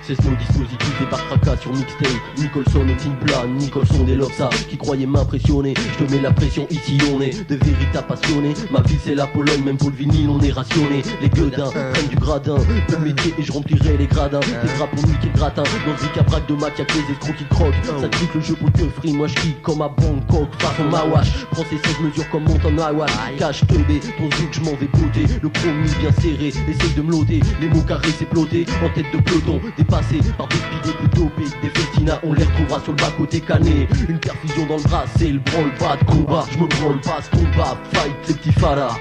C'est nos dispositifs, des barracas sur mixtape. Nicholson et Timpla, Nicholson des Lobsa qui croyaient m'impressionner. Je te mets la pression, ici on est de véritables passionnés. Ma vie c'est la Pologne, même pour le vinyle on est rationné. Les gueudins prennent du gradin, le métier et je remplirai les gradins. Des draps pour niquer le gratin, dans ce bric-à-brac de Mac y'a que les escrocs qui croquent. Ça truc le jeu pour le free, moi je kick comme à Bangkok, façon Mawash. Prends ces 16 mesures comme Montan Awash. Cache teubé, ton zouk je m'en vais botter. Le chromie bien serré, essaye de me loader. Les mots carrés c'est ploté, en tête de peloton. Par des pidés plus dopés, des festina, on les retrouvera sur le bas côté cané. Une perfusion dans le bras, c'est le branle-bas de combat. Je me branle pas, ce combat, fight les petits fadas.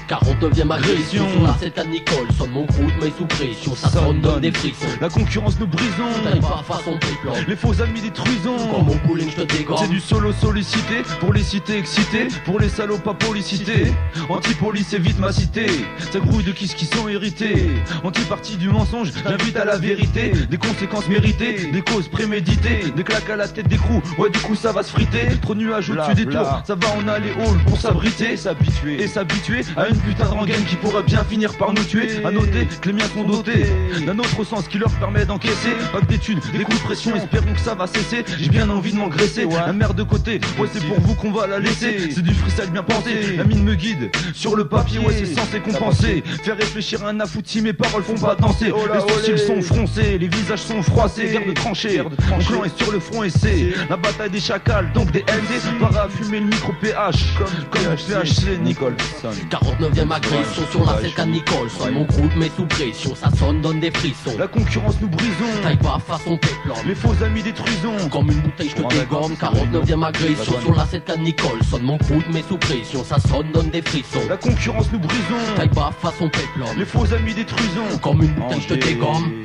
49ème agression sur la scène à Nicole. Sonne mon crew, mais sous pression. Ça sonne, donne des frissons. La concurrence nous brisons. T'arrives pas façon péplan. Les faux amis détruisons. Comme mon bowling, je te dégomme. C'est du solo sollicité. Pour les cités excitées. Pour les salauds pas policités. Anti-police évite ma cité. Ça grouille de qui sont hérités. Anti-parti du mensonge, j'invite à la vérité. Des conséquences méritées. Des causes préméditées. Des claques à la tête des crews. Ouais, du coup ça va se friter. Trop de nuages au-dessus des tours. Ça va en aller haut pour s'abriter. Et s'habituer à une putain de rengaine qui pourrait bien finir par nous tuer. À noter que les miens sont dotés d'un autre sens qui leur permet d'encaisser. Pas que d'études, des coups de pression, espérons que ça va cesser. J'ai bien envie de m'engraisser, la mère de côté. Ouais, c'est pour vous qu'on va la laisser. C'est du freestyle bien pensé, la mine me guide. Sur le papier, ouais, c'est censé compenser. Faire réfléchir un affout si mes paroles font pas danser. Les sourcils sont froncés, les visages sont froissés. Guerre de tranchées, mon clan est sur le front et c'est la bataille des chacals, donc des LD. Para fumer le micro PH, comme PHC Nicole. 49ème agression sur la scène à Nicole. Sonne mon crew, mais sous pression. Ça sonne, donne des frissons. La concurrence nous brisons. Taille pas façon péplan. Les faux amis détruisons. Comme une bouteille, je te dégomme. 49ème agression sur la scène à Nicole. Sonne mon crew, mais sous pression. Ça sonne, donne des frissons. La concurrence nous brisons. Taille pas façon péplan. Les faux amis détruisons. Comme une bouteille, je te dégomme.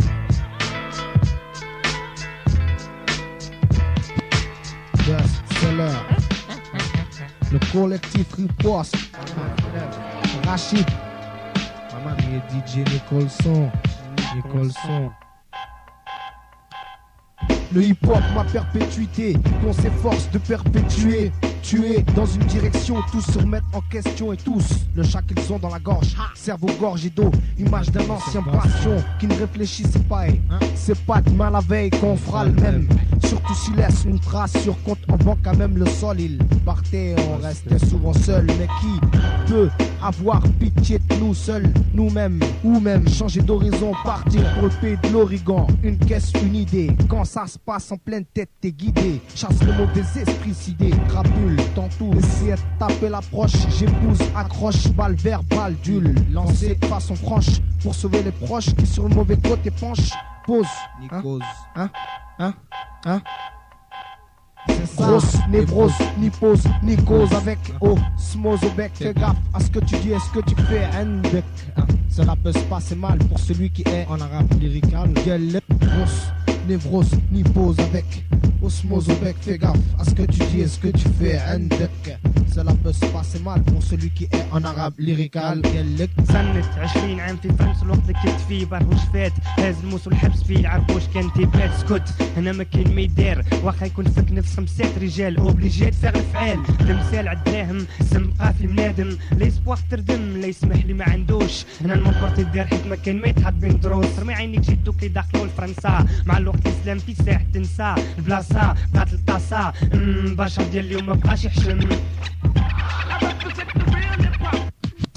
Best-seller. Le collectif Riposte. Rachid. Maman, il est DJ Nicholson. Le hip-hop, ma perpétuité, qu'on s'efforce de perpétuer. Tuer dans une direction, tous se remettent en question et tous, le chat qu'ils sont dans la gorge, cerveau gorgé d'eau, image d'un ancien passion qui ne réfléchissait pas. C'est pas demain la veille qu'on fera le même. Surtout s'il laisse une trace sur compte en banque à même le sol. Il partait, on restait souvent seul. Mais qui peut avoir pitié de nous seuls, nous-mêmes, ou même changer d'horizon, partir pour le pays de l'Origan. Une caisse, une idée, quand ça se passe en pleine tête, t'es guidé. Chasse le mauvais esprit sidé, crapule, tantôt. Essayer de taper l'approche, j'épouse, accroche, balle verbale, dule. Lancer de façon franche, pour sauver les proches qui sur le mauvais côté penchent. Pause, c'est ça. Grosse névrose, ni pause, ni cause avec osmose au bec. Fais gaffe à ce que tu dis et ce que tu fais. Endek, cela peut se passer mal pour celui qui est en arabe lyrical. Grosse névrose, ni pause avec osmose au bec. Fais gaffe à ce que tu dis et ce que tu fais. Endek, cela peut se passer mal pour celui qui est en arabe lyrical. سنت 20 عام في فرنسا الوقت اللي كنت فيه برهوش فات هاز الموس والحبس فيه العربوش كان تيبات سكت هنا ما كاين ما يدار واخا يكون فيك نفس 5 رجال اوبليجي تفعل فعال تمثال عالدراهم سم قافي منادم ليسبواغ تردم لا يسمح لي ما عندوش هنا المنبرتي الدار حيت ما كان ما يتحط بين دروس رمي عينيك جيتو كي دخلوا لفرنسا مع الوقت الاسلام في ساح تنسى البلاصه بقات الطاسه بشر ديال اليوم ما بقاش يحشم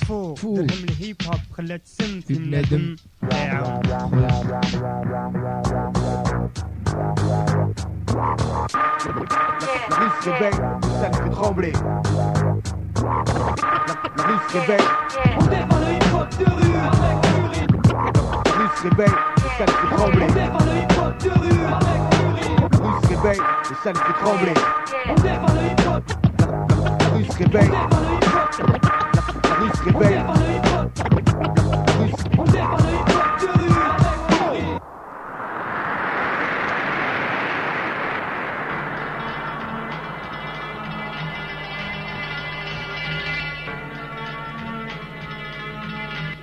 درهم الهيب هوب خلات سم في الندم La rue se réveille, ça me fait trembler. La rue se réveille. On défend le hip-hop de rue avec furie. La rue se réveille, ça me fait trembler. On défend le hip-hop de rue avec furie. La rue se réveille, ça me fait trembler. On défend le hip-hop. La rue se réveille. La rue se réveille. On défend le hip-hop de rue avec furie.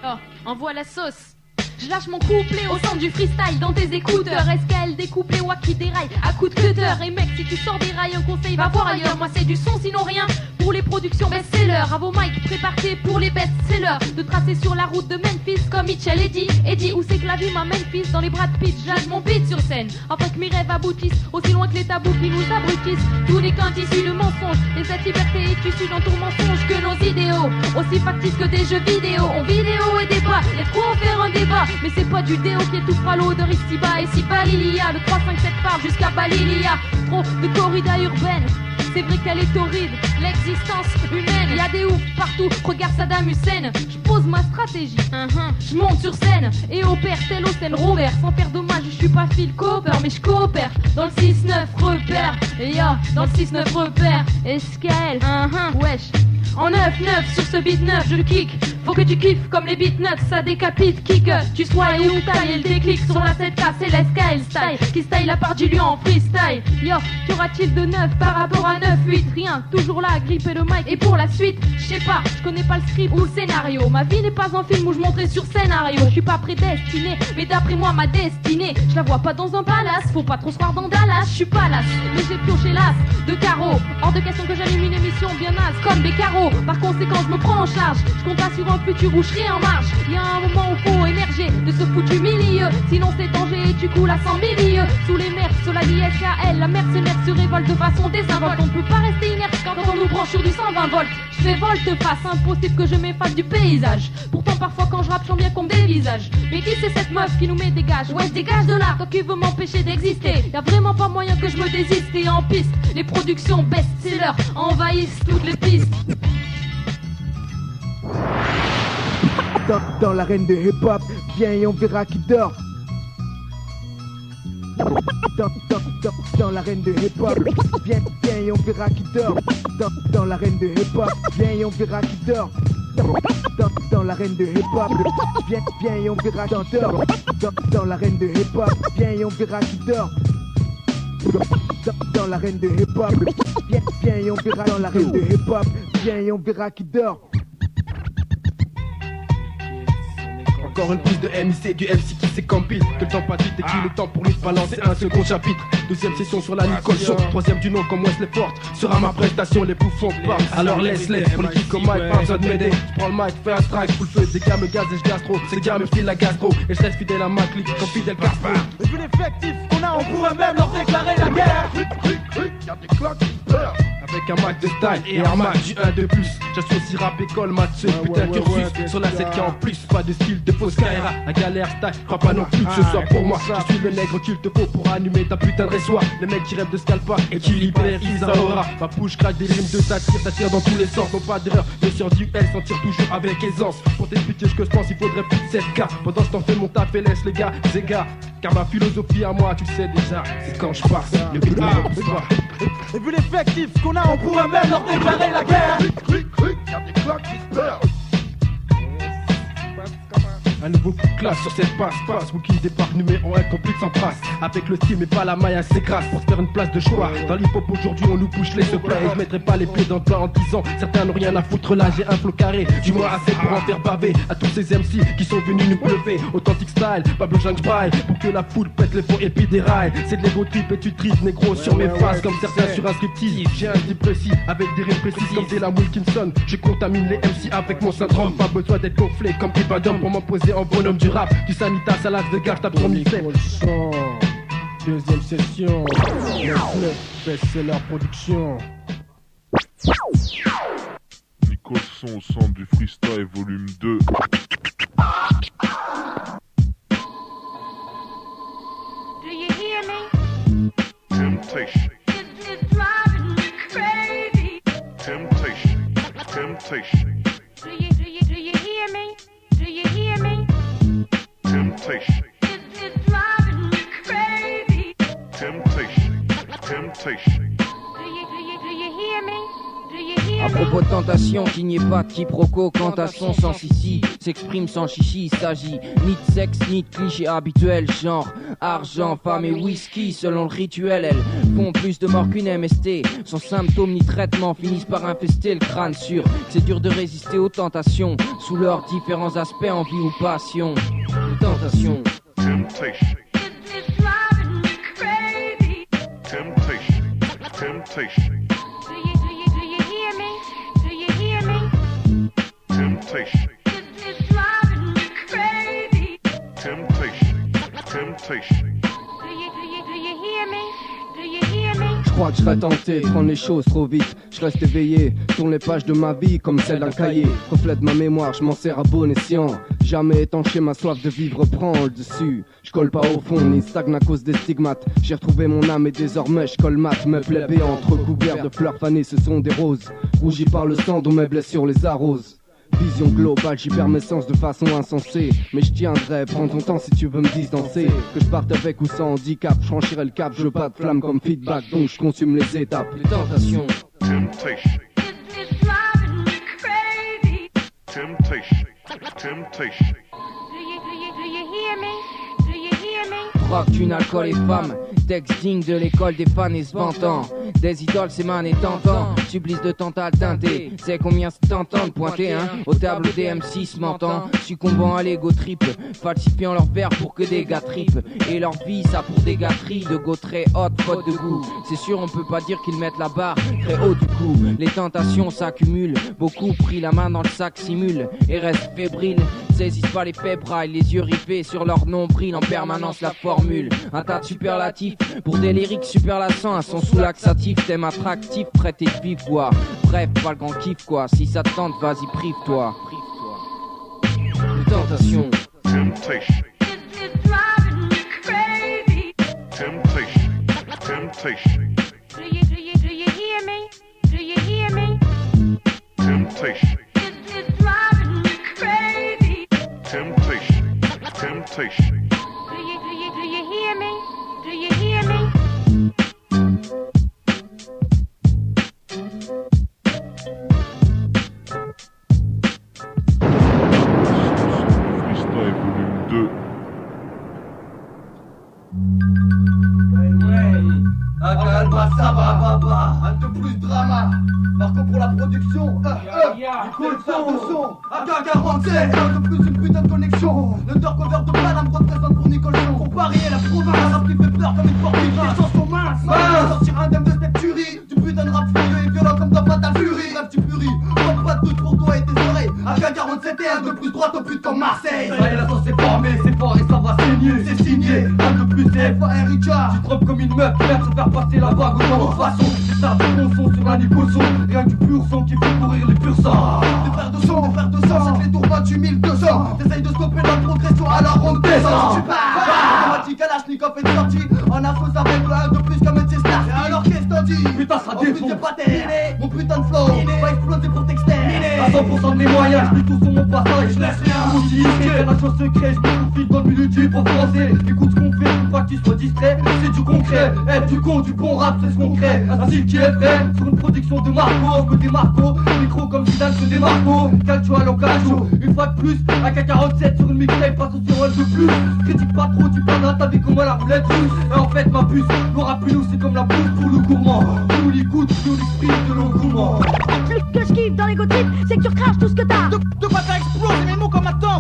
Oh, envoie la sauce. Je lâche mon couplet au centre du freestyle dans tes écouteurs. SKL des couplets wa qui déraille à coups de cutter. Et mec, si tu sors des rails, un conseil, va voir ailleurs. Moi c'est du son sinon rien pour les productions best-sellers. À vos mics, préparez pour les best-sellers. De tracer sur la route de Memphis comme Mitchell Eddie où c'est que la vie m'a Memphis dans les bras de Pitch. J'lâche mon beat sur scène afin que mes rêves aboutissent aussi loin que les tabous qui nous abrutissent. Tout n'est qu'un tissu de mensonges. Et cette liberté est issue d'un tour mensonge que nos idéaux. Aussi factices que des jeux vidéo. On vidéo et débat, et trop en faire un débat. Mais c'est pas du déo qui est tout fralo de Ristiba. Et si Balilia, le 357 part jusqu'à Balilia. Trop de corrida urbaine. C'est vrai qu'elle est horrible, l'existence humaine. Y'a des oufs partout, regarde Saddam Hussein. Je pose ma stratégie, je monte sur scène et opère tel Hossein Robert. Sans faire dommage, je suis pas Phil Cooper, mais je coopère. Dans le 6-9 repère, et dans le 6-9 repère. SKL, wesh. En 9-9 sur ce beat 9 je le kick. Faut que tu kiffes comme les beatnuts, ça décapite. Kick, tu sois et où taille et le déclic sur la 7K, c'est l'SK style. Qui style la part du lion en freestyle. Yo, qu'aura-t-il de neuf par rapport à 9-8? Rien, toujours là à gripper le mic. Et pour la suite, je sais pas, je connais pas le script ou le scénario. Ma vie n'est pas un film où je monterai sur scénario. Je suis pas prédestiné, mais d'après moi ma destinée, je la vois pas dans un palace. Faut pas trop se croire dans Dallas, je suis pas las. Mais j'ai pioché l'as de carreau. Hors de question que j'anime une émission bien naze comme des carreaux. Par conséquent je me prends en charge. Je compte pas sur un futur où je serai en marche. Y'a un moment où faut émerger de ce foutu milieu. Sinon c'est danger et tu coules à 100 milieux. Sous les mers, sur la ISKL, la mercenaire se révolte de façon désinvolte. On ne peut pas rester inerte quand on nous branche sur du 120 volts. Je fais volte-face, impossible que je m'efface du paysage. Pourtant parfois quand je rappe, je sens bien qu'on me dévisage. Mais qui c'est cette meuf qui nous met dégage? Ouais, je dégage de là, toi qui veux m'empêcher d'exister. Y'a vraiment pas moyen que je me désiste. Et en piste, les productions best-seller envahissent toutes les pistes. Dans l'arène de hip-hop, viens et on verra qui dort. Dans l'arène de hip-hop, viens et on verra qui dort. Dans l'arène de hip-hop, viens et on verra qui dort. Dans l'arène de hip-hop, viens et on verra qui dort. Dans l'arène de hip-hop, viens et on verra qui dort. Dans l'arène de hip-hop, viens et on verra. Dans l'arène de hip-hop, viens et on verra qui dort. Encore une prise de MIC, du MC qui s'écampile. Que le temps passe vite et qu'il est temps pour lui de balancer un second chapitre. Deuxième session sur la Nicole Show. Troisième du nom comme Wesley Forte. Sera ma prestation, les bouffons partent. Alors laisse-les, pour les kicks au mic, pas besoin de m'aider. Je prends le mic, fais un strike, full feu. Des gars me gaz et je gastro. Ces gars me filent la gastro. Et je reste fidèle à ma clique comme fidèle Castro. Et vu l'effectif qu'on a, on pourrait même leur déclarer la guerre. Y'a des cloques qui pleurent. Avec un Mac de style et un Mac du 1 de plus. J'associe rap école, maths, ce putain de cursus. Sur la 7K en plus, pas de style de fausse Kaira. La galère style, crois pas non plus que ce soit pour moi. Je suis le nègre qu'il te faut pour animer ta putain de résoir. Le mec qui rêve de scalpa et qui libère Isaora. Ma bouche craque des rimes de satire, ça tire dans tous les sens. Non pas d'erreur, mais sur du L, s'en tire toujours avec aisance. Pour t'expliquer ce que je pense, il faudrait plus de 7K. Pendant ce temps, fais mon taf et laisse les gars, les gars. Car ma philosophie à moi, tu sais déjà, c'est quand je pars, le beat ne repousse pas. Et vu l'effectif qu'on a, on pourrait même leur déclarer la guerre. Y'a des cloques qui se pleurent. Un nouveau coup de classe sur cette passe-passe. Wookie débarque numéro 1 complet sans trace. Avec le style mais pas la maille assez grasse. Pour se faire une place de choix. Dans l'hip-hop aujourd'hui on nous bouche les se plaît. Et je mettrai pas les pieds dans le plat en disant certains n'ont rien à foutre là. J'ai un flow carré, du moins assez pour en faire baver. À tous ces MC qui sont venus nous pleuver. Authentique style, Pablo Jean Braille. Pour que la foule pète les fonds et puis déraille. C'est de l'ego trip et tu tripes négro sur mes faces. Comme certains sur un striptease. J'ai un style précis avec des rimes précises comme c'est la Wilkinson. Je contamine les MC avec mon syndrome. Pas besoin d'être gonflé comme Ibadom pour m'imposer en bonhomme du rap, du Sanitas à l'as de gage, tape sur mixtape. Deuxième session, c'est leur production. Nicole Son au centre du freestyle volume 2. Do you hear me? Temptation. It's driving me crazy. Temptation. Temptation. Do you hear me? Do you hear me? Temptation. It's driving me crazy. Temptation. Temptation. Do you hear me? Do you hear À me? propos de tentation, qu'il n'y ait pas de quiproquo quant à son sens ici s'exprime sans chichi, il s'agit ni de sexe ni de clichés habituels, genre argent, femme et whisky, selon le rituel, elles font plus de mort qu'une MST, sans symptômes ni traitement finissent par infester le crâne sûr, que c'est dur de résister aux tentations, sous leurs différents aspects, envie ou passion, tentation. Temptation. It's driving me crazy. Temptation. Temptation. Do you hear me? Do you hear me? Temptation. It's driving me crazy. Temptation. Temptation. Do you hear me? Do you hear me? Je crois que je serais tenté de prendre les choses trop vite. Je reste éveillé, tourne les pages de ma vie comme celle d'un cahier. Reflète ma mémoire, je m'en sers à bon escient. Jamais étanché, ma soif de vivre prend le dessus. Je colle pas au fond, ni stagne à cause des stigmates. J'ai retrouvé mon âme et désormais je colmate. Mes plaies béantes recouvertes de fleurs fanées, ce sont des roses. Rougies par le sang dont mes blessures les arrosent. Vision globale, j'y perds mes sens de façon insensée. Mais je tiendrai, prends ton temps si tu veux me distancer. Que je parte avec ou sans handicap, je franchirai le cap, je pas de flamme comme feedback. Donc je consume les étapes, les tentations. Temptation. It's driving me Temptation. Do you hear me? Do you hear me? Rock, thune, alcool et femmes. Texte digne de l'école des fans et se vantant. Des idoles, c'est man et tentant. Supplice de Tantal teinté. C'est combien c'est tentant de pointer, hein. Au tableau des M6 mentant. Succombant à l'ego triple. Falsifiant leurs vers pour que des gars tripent. Et leur vie, ça pour des gâteries. De go très haute, faute de goût. C'est sûr, on peut pas dire qu'ils mettent la barre très haut du coup. Les tentations s'accumulent. Beaucoup pris la main dans le sac, simulent. Et restent fébriles. Saisissent pas les fébrailles. Les yeux ripés sur leur nombril. En permanence la formule. Un tas de superlatifs. Pour des lyriques super lassants, un son sous laxatif, thème attractif, prêt et vif quoi. Bref, pas le grand kiff quoi. Si ça te tente, vas-y, prive-toi. Tentation. Temptation. It's driving me crazy. Temptation. Temptation. Do you hear me? Do you hear me? Temptation. It's driving me crazy. Temptation. Temptation. Do you hear me? Do you hear me? Freestyle volume 2. Calma, ça va, un peu plus de drama. Marco pour la production. Écoute le faire de son. AK-47, un peu plus une putain de connexion. L'undercover de Paname représente pour Nicolson. Pour Paris et la province, un rap qui fait peur comme une fortune. Les sens sont minces. Sortir indemne de cette tuerie. Du putain de rap furieux et violent comme dans Fatal Fury. Rêve tu puris, pas de doute pour toi et tes oreilles. AK-47 et un de plus droite au but comme Marseille. Ça y est, la sauce est formée, c'est fort et ça va saigner. C'est signé, un de plus c'est F.A.R. Richard. Tu drops comme une meuf, viens se faire passer la vague aux façon. C'est ça, bon son sur la Nicolson. Rien du pur sang qui fait courir les purs sangs. Des frères de sang, ça fait tour 28 200. T'essayes de stopper la progression, alors on descend. Tu pars, automatique Kalachnikov est sorti. En affaire avec le 1 de plus comme un Chester. Et alors qu'est-ce que t'en dis? Putain ça défonce, c'est pas terre. Mon putain de flow va exploser pour t'exterminer. À 100% de mes moyens, je tout sur mon passage. Je laisse rien, aussi discret, la chose secrète. Je me confie dans le milieu du pauvre français. Écoute ce qu'on fait, faut pas que tu sois distrait. C'est du concret, être du con, du bon rap, c'est ce qu'on crée. Un style qui est vrai, sur une production de Marco. Je me démarco, micro comme Zidane se démarco. Calcio à l'occasion, une fois de plus. AK-47 sur une mixtape, passe sur un de plus. Critique pas trop, tu parles ta vie comme à la roulette russe. Et en fait ma puce, le rap nous c'est comme la pousse pour le gourmand. Nous l'écoute, nous l'exprime de l'engouement. Ce que je kiffe dans les gothiques, c'est que tu recraches tout ce que t'as. De quoi t'as explosé mes mots comme un temps.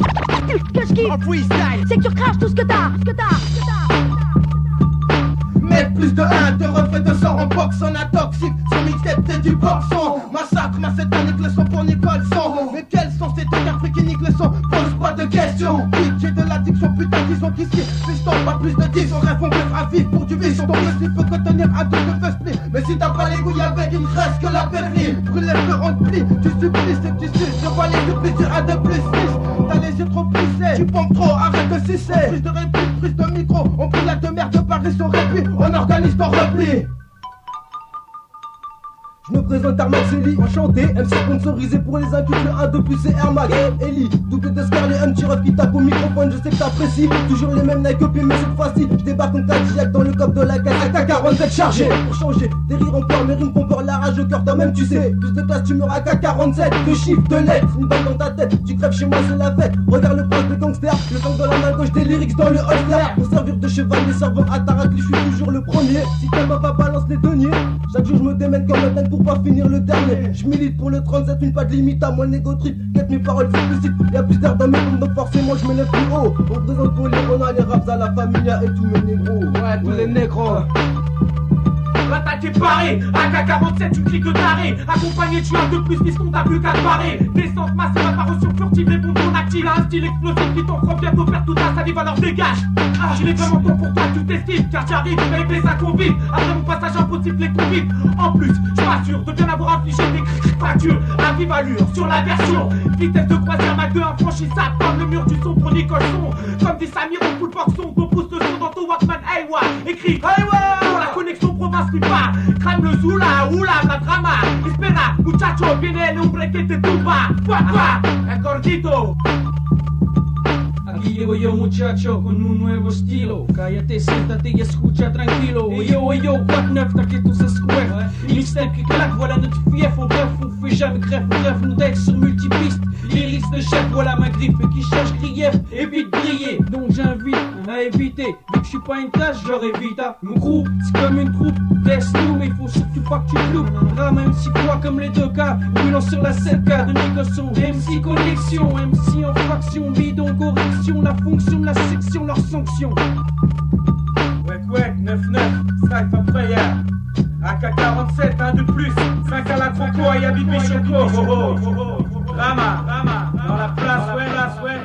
Ce que je kiffe en freestyle, c'est que tu recraches tout ce que t'as. Mettre plus de 1, de reflets de sang en box, on a toxique. Sur mixtape, c'est du boxon. Massacre, ma cette année, le son pour Nicholson. Mais quels sont ces deux cartes qui niquent le son? Pose pas de questions. J'ai de l'addiction, putain, disons qu'ici, fiston, pas plus de 10. On rêve, on rêve à vivre pour du vision. Ton récit peut contenir un double feu split. Mais si t'as pas les couilles avec une crèche que la pérille, brûle les feux, on te plie. Tu supplices et tu suces. Je vois les supplices sur un de plus 6. T'as les yeux trop plissés, tu pompes trop, arrête de sucer. Prise de réplique, prise de micro. On brûle la de merde de Paris sur répit. On organise ton repli. Je me présente Armaxeli, enchanté, MC sponsorisé pour les incultes, le 1 de plus c'est Air Mag, Eli, double d'escalier, un petit ref qui tape au microphone, je sais que t'apprécies, toujours les mêmes Nike P, mais cette fois-ci, je débarque en Cadillac dans le coffre de la caisse, AK-47 chargé, pour changer, des rires en peur, mes rimes font peur, la rage au cœur, toi-même tu sais, plus de classe tu meurs AK-47, de chiffres, de lettres, une balle dans ta tête, tu crèves chez moi c'est la fête, regarde le prince de gangster, le gang de la main gauche, des lyrics dans le holster, pour servir de cheval, les servants à Tarakli, je suis toujours le premier, si ta main va balance les deniers, chaque jour je me démène comme un dingue pour pas finir le dernier. Je milite pour le 37, une pas de limite à moi le négo trip. Quête mes paroles explicites, y'a plus d'air dans mes bombes donc forcément je m'élève plus haut. On présente pour les renards, les raps à la familia et tous mes négros. Ouais, tous les négros. L'attaque est parée, AK-47 tu cliques de taré. Accompagné tu as de plus, piston t'as plus qu'à te barrer. Descente massive, apparition furtive, les bombes on active. Un style explosif qui t'en fera bientôt perdre toute ta salive alors dégage. J'ai les vraiment temps pour toi, tu t'estimes. Car j'arrive, baby ça convive. Après mon passage impossible les convives. En plus, je m'assure de bien avoir infligé des fractures à vive allure sur la version. Vitesse de croisière Mach 2 infranchissable comme le mur du son pour Nicholson. Comme dit Samir on fout le porc-son, qu'on pousse le son dans ton Walkman. Aywa, écrit Aywa pour la connexion province pas. Crème le Zula, oula, la drama. Espera, muchacho, viene el hombre que te tumba. Fuá, el gordito. Aquí llego yo muchacho con un nuevo estilo. Cállate, siéntate y escucha tranquilo. Yo, what neuf, t'inquiète on s'escouette. Mixtape qui claque, voilà notre fief. On bref, on fait jamais greffe, bref, on deck sur multipiste. Lyrics fils de chef, voilà ma griffe. Et qui cherche grief, évite briller. Donc j'invite à éviter. Vu que je suis pas une tâche, je leur évite. Mon groupe, c'est comme une troupe. Laisse-nous, mais il faut surtout pas que tu loupes. Rame MC quoi comme les 2K. Roulant sur la 7K de négociation. MC connexion, MC en fraction. Bidon correction, la fonction de la section, leur sanction. Ouais, 9-9, Strife après hier. AK-47, un de plus. 5 à la Croco et Yabibi Choco. Rama, dans la place, ouais.